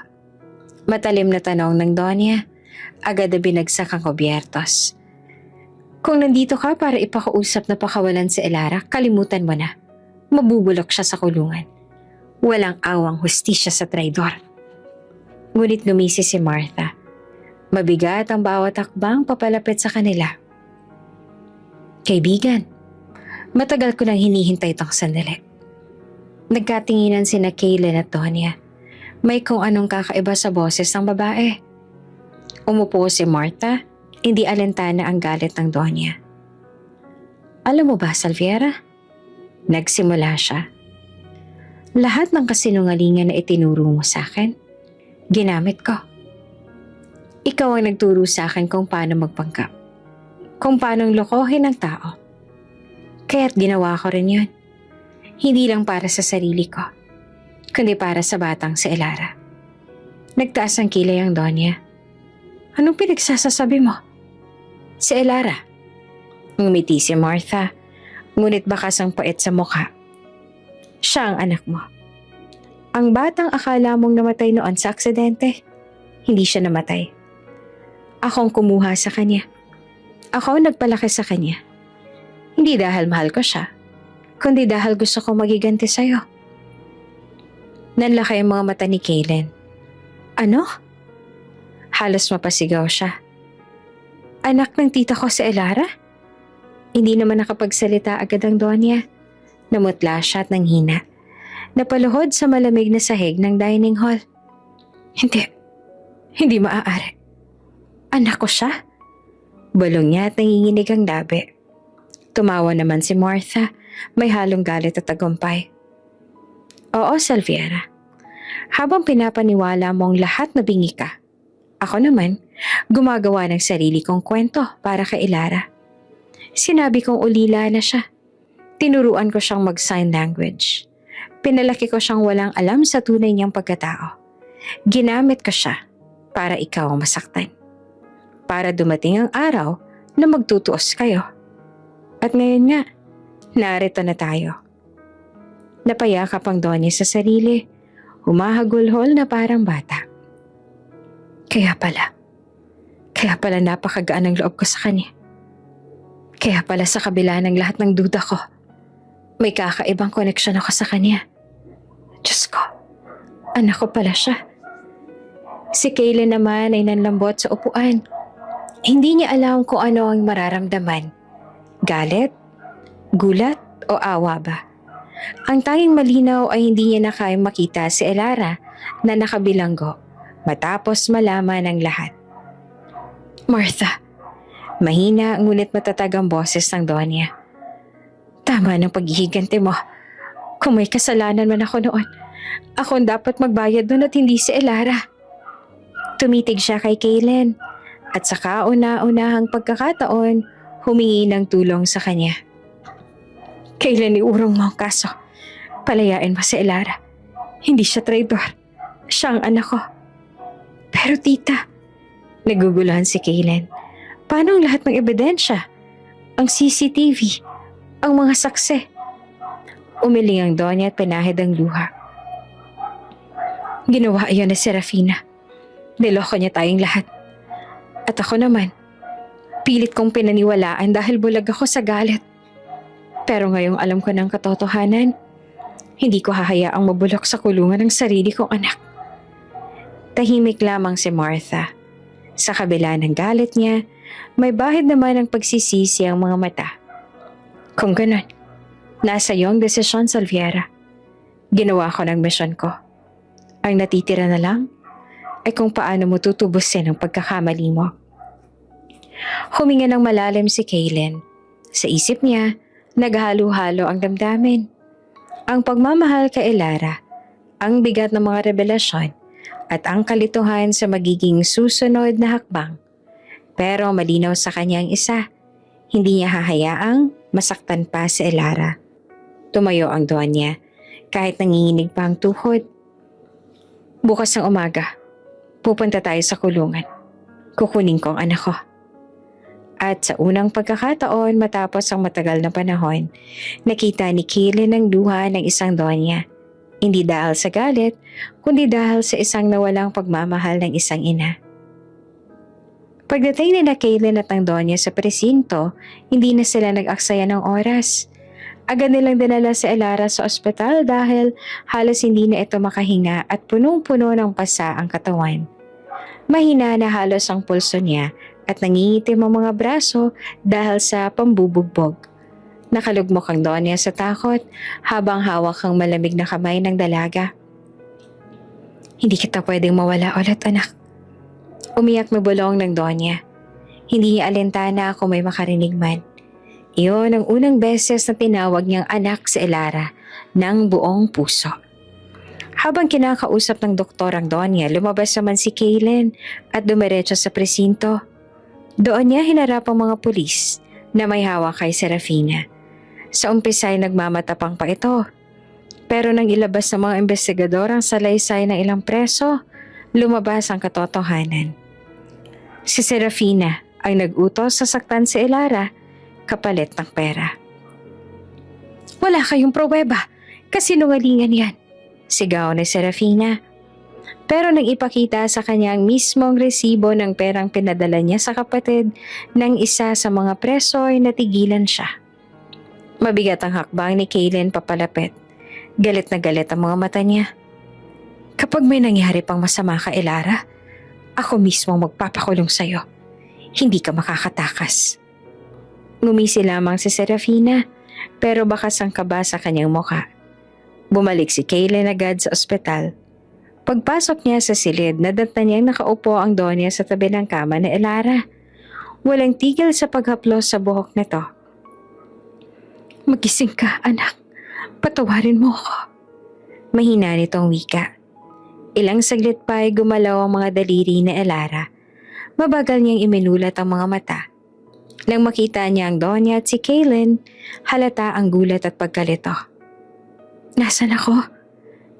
[SPEAKER 1] Matalim na tanong ng Donya. Agad na binagsak ang kubyertos. Kung nandito ka para ipakausap na pakawalan si Elara, kalimutan mo na. Mabubulok siya sa kulungan. Walang awang hustisya sa traidor. Ngunit ngumisi si Martha. Mabigat ang bawat hakbang papalapit sa kanila. Kaibigan, matagal ko nang hinihintay itong sandali. Nagkatinginan sina Kaylen at Donya. May kung anong kakaiba sa boses ng babae. Umupo si Martha, Hindi alintana ang galit ng Donya. Alam mo ba, Salviera? Nagsimula siya. Lahat ng kasinungalingan na itinuro mo sa akin, ginamit ko. Ikaw ang nagturo sa akin kung paano magpanggap, kung paano lokohin ang tao. Kaya't ginawa ko rin yun. Hindi lang para sa sarili ko, kundi para sa batang si Elara. Nagtaas ang kilay ang Donya. Anong pinagsasasabi mo? Si Elara. Ngumiti si Martha, ngunit bakas ang pait sa mukha. Siya ang anak mo. Ang batang akala mong namatay noon sa aksidente, hindi siya namatay. Akong kumuha sa kanya. Ako ang nagpalaki sa kanya. Hindi dahil mahal ko siya, kundi dahil gusto ko magiganti sa'yo. Nanlaki ang mga mata ni Kaylen. Ano? Halos mapasigaw siya. Anak ng tita ko si Elara? Hindi naman nakapagsalita agad ang Donya. Namutla siya at nanghina. Napaluhod sa malamig na sahig ng dining hall. Hindi maaari. Anak ko siya? Bulong niya at nanginginig ang labi. Tumawa naman si Martha, may halong galit at tagumpay. Oo, Salviera. Habang pinapaniwala mong lahat na bingi ka, ako naman, gumagawa ng sarili kong kwento para kay Elara. Sinabi kong ulila na siya. Tinuruan ko siyang mag-sign language. Pinalaki ko siyang walang alam sa tunay niyang pagkatao. Ginamit ko siya para ikaw ang masaktan. Para dumating ang araw na magtutuos kayo. At ngayon nga, narito na tayo. Napayakap ang Donya sa sarili, humahagulhol na parang bata. Kaya pala napakagaan ang loob ko sa kanya. Kaya pala sa kabila ng lahat ng duda ko, may kakaibang koneksyon ako sa kanya. Diyos ko, anak ko pala siya. Si Kaylen naman ay nanlambot sa upuan. Hindi niya alam kung ano ang mararamdaman. Galit, gulat o awa ba? Ang tanging malinaw ay hindi niya na kayang makita si Elara na nakabilanggo matapos malaman ang lahat. Martha, mahina ngunit matatag ang boses ng Donya. Tama ng paghihiganti mo. Kung may kasalanan man ako noon, ako ang dapat magbayad doon at hindi si Elara. Tumitig siya kay Kaylen at sa kauna-unahang pagkakataon, humingi ng tulong sa kanya. Kaylen, iurong mo ang kaso. Palayain mo si Elara. Hindi siya traidor. Siya ang anak ko. Pero tita, naguguluhan si Kaylen. Paano ang lahat ng ebidensya? Ang CCTV? Ang mga saksi? Umiling ang Donya at pinahid ang luha. Ginawa iyon na Serafina. Niloko niya tayong lahat. At ako naman, pilit kong pinaniwalaan dahil bulag ako sa galit. Pero ngayong alam ko ng katotohanan, hindi ko hahayaang mabulok sa kulungan ng sarili kong anak. Tahimik lamang si Martha. Sa kabila ng galit niya, may bahid naman ang pagsisisi ang mga mata. Kung ganun, nasa iyo ang desisyon, Salviera. Ginawa ko ng misyon ko. Ang natitira na lang ay kung paano mo tutubusin ang pagkakamali mo. Huminga ng malalim si Kaylen. Sa isip niya, naghalo-halo ang damdamin. Ang pagmamahal kay Elara, ang bigat ng mga revelasyon, at ang kalituhan sa magiging susunod na hakbang. Pero malinaw sa kanya ang isa, hindi niya hahayaang masaktan pa si Elara. Tumayo ang Donya, kahit nanginginig pa ang tuhod. Bukas ng umaga, pupunta tayo sa kulungan. Kukunin ko ang anak ko. At sa unang pagkakataon matapos ang matagal na panahon, nakita ni Kaylen ang luha ng isang Donya. Hindi dahil sa galit, kundi dahil sa isang nawalang pagmamahal ng isang ina. Pagdating ni Kaylen at ang Donya sa presinto, hindi na sila nag-aksaya ng oras. Agad nilang dinala si Elara sa ospital dahil halos hindi na ito makahinga at punong-puno ng pasa ang katawan. Mahina na halos ang pulso niya at nangingitim ang mga braso dahil sa pambubugbog. Nakalugmok ang Donya sa takot habang hawak ang malamig na kamay ng dalaga. Hindi kita pwedeng mawala ulit, anak. Umiyak na bulong ng Donya. Hindi niya alintana kung may makarinig man. Iyon ang unang beses na tinawag niyang anak si Elara ng buong puso. Habang kinakausap ng doktor ang Donya, lumabas naman si Kaylin at dumiretso sa presinto. Doon niya hinarap ang mga pulis na may hawak kay Serafina. Sa umpisa ay nagmamatapang pa ito. Pero nang ilabas ng mga investigador ang salaysay ng ilang preso, lumabas ang katotohanan. Si Serafina ay nag-utos sa saktan si Elara kapalit ng pera. Wala kayong pruweba, kasinungalingan yan, sigaw ni Serafina. Pero nang ipakita sa kanya ang mismong resibo ng perang pinadala niya sa kapatid ng isa sa mga preso ay natigilan siya. Mabigat ang hakbang ni Kaylin papalapit. Galit na galit ang mga mata niya. Kapag may nangyari pang masama ka, Elara, ako mismo magpapakulong sa'yo. Hindi ka makakatakas. Ngumisi lamang si Serafina, pero bakas ang kaba sa kanyang mukha. Bumalik si Kaylin agad sa ospital. Pagpasok niya sa silid, nadatnan niyang nakaupo ang Donya sa tabi ng kama ni Elara. Walang tigil sa paghaplos sa buhok nito. Magising ka, anak. Patawarin mo ko. Mahina nitong wika. Ilang saglit pa ay gumalaw ang mga daliri ni Elara. Mabagal niyang iminulat ang mga mata. Nang makita niya ang Donya at si Kaylin, halata ang gulat at pagkalito. Nasaan ako?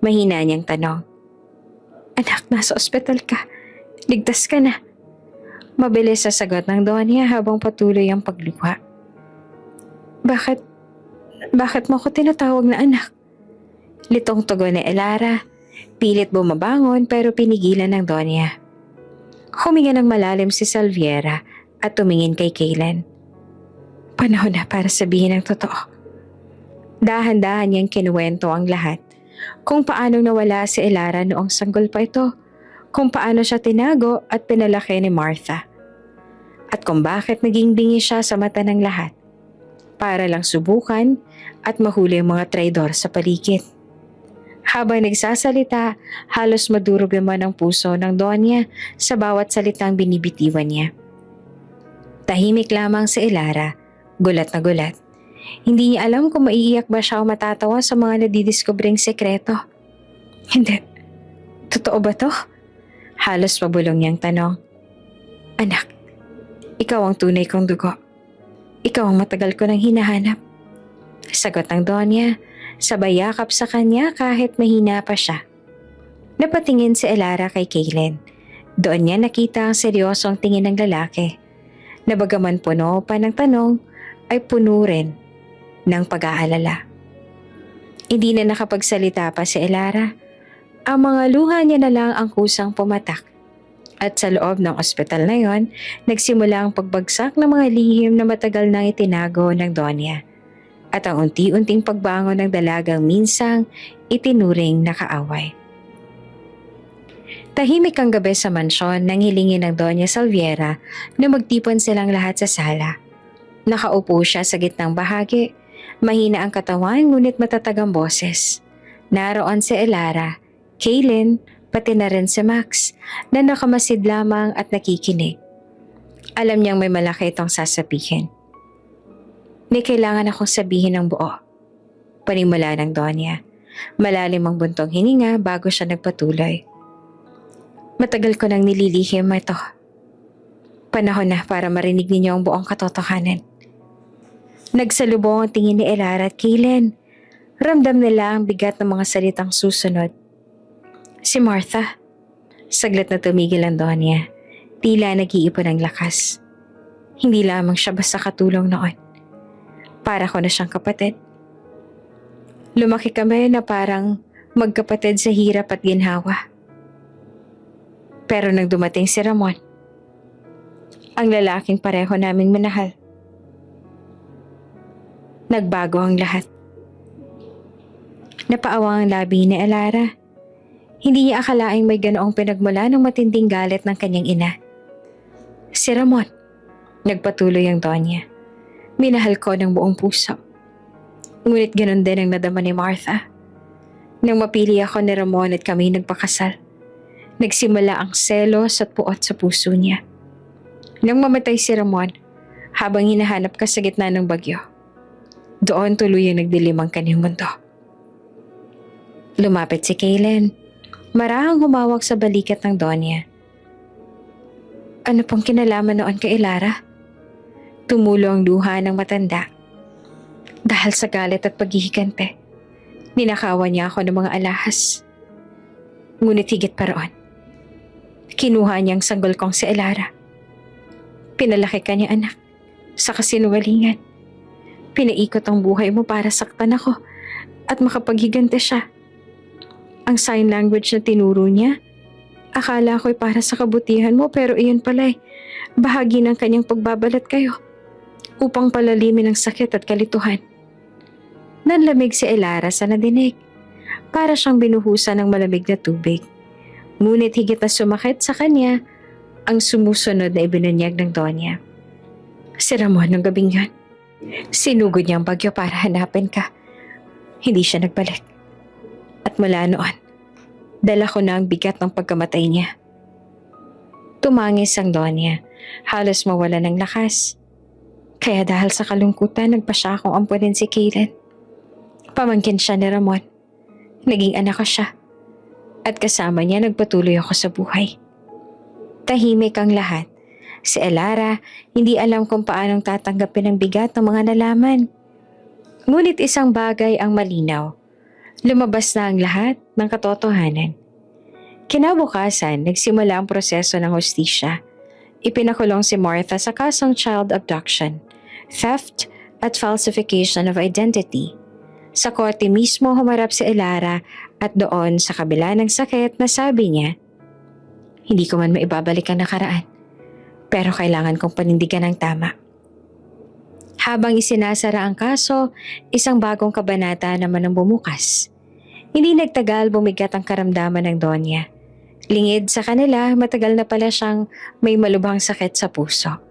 [SPEAKER 1] Mahina niyang tanong. Anak, nasa ospital ka. Ligtas ka na. Mabilis sa sagot ng Donya habang patuloy ang pagluha. Bakit mo ako tinatawag na anak? Litong tugon ni Elara. Pilit bumabangon pero pinigilan ng Donya. Huminga ng malalim si Salviera at tumingin kay Kaylin. Panahon na para sabihin ang totoo. Dahan-dahan niyang kinuwento ang lahat. Kung paano nawala si Elara noong sanggol pa ito. Kung paano siya tinago at pinalaki ni Martha. At kung bakit naging bingi siya sa mata ng lahat. Para lang subukan at mahuli ang mga traidor sa paligid. Habang nagsasalita, halos madurog naman ang puso ng Donya sa bawat salitang binibitiwan niya. Tahimik lamang si Elara, gulat na gulat. Hindi niya alam kung maiiyak ba siya o matatawa sa mga nadidiskubreng sekreto. Hindi. Totoo ba to? Halos pabulong niyang tanong. Anak, ikaw ang tunay kong dugo. Ikaw ang matagal ko nang hinahanap. Sagot ng Donya, sabay yakap sa kanya kahit mahina pa siya. Napatingin si Elara kay Kaylin. Doon niya nakita ang seryosong tingin ng lalaki. Nabagaman puno pa ng tanong, ay puno rin ng pag-aalala. Hindi na nakapagsalita pa si Elara. Ang mga luha niya na lang ang kusang pumatak. At sa loob ng ospital na yon, nagsimula ang pagbagsak ng mga lihim na matagal nang itinago ng Donya. At ang unti-unting pagbangon ng dalagang minsang itinuring na kaaway. Tahimik ang gabi sa mansyon nang hilingin ng Doña Salviera na magtipon silang lahat sa sala. Nakaupo siya sa gitnang bahagi. Mahina ang katawan ngunit matatag ang boses. Naroon si Elara, Kaylin, pati na rin si Max na nakamasid lamang at nakikinig. Alam niyang may malaki itong sasabihin. May kailangan akong sabihin ng buo. Panimula ng Donya. Malalim ang buntong hininga bago siya nagpatuloy. Matagal ko nang nililihim ito. Panahon na para marinig ninyo ang buong katotohanan. Nagsalubong ang tingin ni Elara at Kaylin. Ramdam nila ang bigat ng mga salitang susunod. Si Martha. Saglit na tumigil ang Donya. Tila nag-iipon ng lakas. Hindi lamang siya basta katulong noon. Para ko na siyang kapatid. Lumaki kami na parang magkapatid sa hirap at ginhawa. Pero nang dumating si Ramon, ang lalaking pareho naming minahal, nagbago ang lahat. Napaawang ang labi ni Elara. Hindi niya akalaing may ganoong pinagmula ng matinding galit ng kanyang ina. Si Ramon, nagpatuloy ang Donya. Minahal ko ng buong puso. Ngunit ganun din ang nadama ni Martha. Nang mapili ako ni Ramon at kami nagpakasal, nagsimula ang selos at puot sa puso niya. Nang mamatay si Ramon, habang hinahanap ka sa gitna ng bagyo, doon tuluyang nagdilim ang kanyang mundo. Lumapit si Kaylen, marahang humawak sa balikat ng Donya. Ano pong kinalaman noon kay Ilara? Tumulo ang luha ng matanda. Dahil sa galit at paghihigante, ninakawan niya ako ng mga alahas. Ngunit higit pa roon, kinuha niyang sanggol kong si Ilara. Pinalaki ka niya, anak, sa kasinungalingan. Pinaikot ang buhay mo para saktan ako at makapaghigante siya. Ang sign language na tinuro niya, akala ko'y para sa kabutihan mo, pero iyon pala'y bahagi ng kanyang pagbabalat kayo upang palalimin ang sakit at kalituhan. Nanlamig si Ilara sa nadinig, para siyang binuhusan ng malamig na tubig. Ngunit higit na sumakit sa kanya ang sumusunod na ibinunyag ng Donya. Si Ramon ng gabing yun, sinugod niya ang bagyo para hanapin ka. Hindi siya nagbalik. At mula noon, dala ko na ang bigat ng pagkamatay niya. Tumangis ang Donya, halos mawala ng lakas. Kaya dahil sa kalungkutan, nagpasya akong ampunin si Kaylen. Pamangkin siya ni Ramon. Naging anak ko siya. At kasama niya nagpatuloy ako sa buhay. Tahimik ang lahat. Si Ilara, hindi alam kung paanong tatanggapin ang bigat ng mga nalaman. Ngunit isang bagay ang malinaw. Lumabas na ang lahat ng katotohanan. Kinabukasan, nagsimula ang proseso ng hustisya. Ipinakulong si Martha sa kasong child abduction, theft at falsification of identity. Sa korte mismo humarap si Ilara at doon sa kabila ng sakit na sabi niya, hindi ko man maibabalik ang nakaraan, pero kailangan kong panindigan ang tama. Habang isinasara ang kaso, isang bagong kabanata naman ang bumukas. Hindi nagtagal bumigat ang karamdaman ng Donya. Lingid sa kanila, matagal na pala siyang may malubhang sakit sa puso.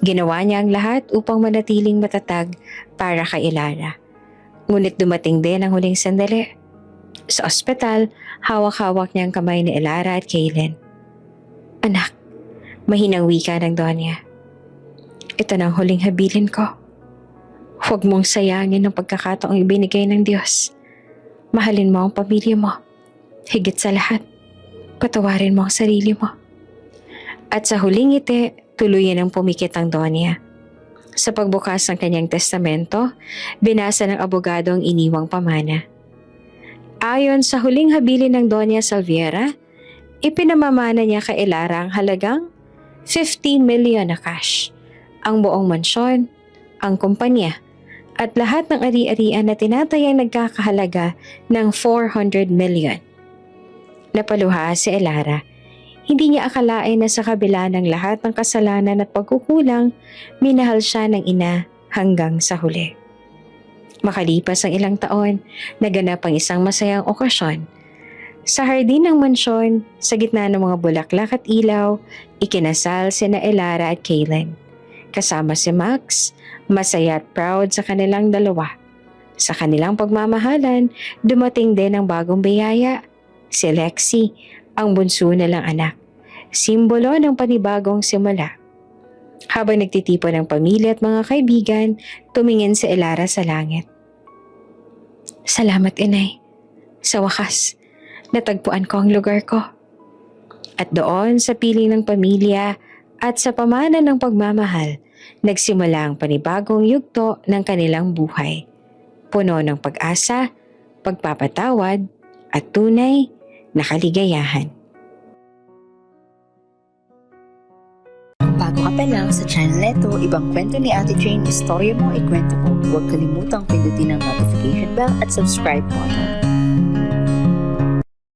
[SPEAKER 1] Ginawa niya ang lahat upang manatiling matatag para kay Ilara. Ngunit dumating din ang huling sandali. Sa ospital, hawak-hawak niya ang kamay ni Ilara at Kaylen. Anak, mahinang wika ng Donya. Ito na ang huling habilin ko. Huwag mong sayangin ang pagkakataong ibinigay ng Diyos. Mahalin mo ang pamilya mo. Higit sa lahat, patawarin mo ang sarili mo. At sa huling ngiti, tuluyan ang pumikit ang Donya. Sa pagbukas ng kanyang testamento, binasa ng abogado ang iniwang pamana. Ayon sa huling habilin ng Donya Salviera, ipinamamana niya kay Ilara ang halagang 50 million na cash, ang buong mansyon, ang kumpanya, at lahat ng ari-arian na tinatayang nagkakahalaga ng 400 million. Napaluha si Ilara. Hindi niya akalain na sa kabila ng lahat ng kasalanan at pagkukulang, minahal siya ng ina hanggang sa huli. Makalipas ang ilang taon, naganap ang isang masayang okasyon. Sa hardin ng mansyon, sa gitna ng mga bulaklak at ilaw, ikinasal sina Ilara at Kaylen. Kasama si Max, masaya at proud sa kanilang dalawa. Sa kanilang pagmamahalan, dumating din ang bagong biyaya, si Lexi, ang bunso nilang anak, simbolo ng panibagong simula. Habang nagtitipon ng pamilya at mga kaibigan, tumingin si Ilara sa langit. Salamat, Inay. Sa wakas, natagpuan ko ang lugar ko. At doon sa piling ng pamilya at sa pamana ng pagmamahal, nagsimula ang panibagong yugto ng kanilang buhay. Puno ng pag-asa, pagpapatawad, at tunay na kaligayahan.
[SPEAKER 2] Bago ka pa lang sa channel neto, ibang kwento ni Ate Jane, istorya mo, ikwento ko. Huwag kalimutang pindutin ang notification bell at subscribe button.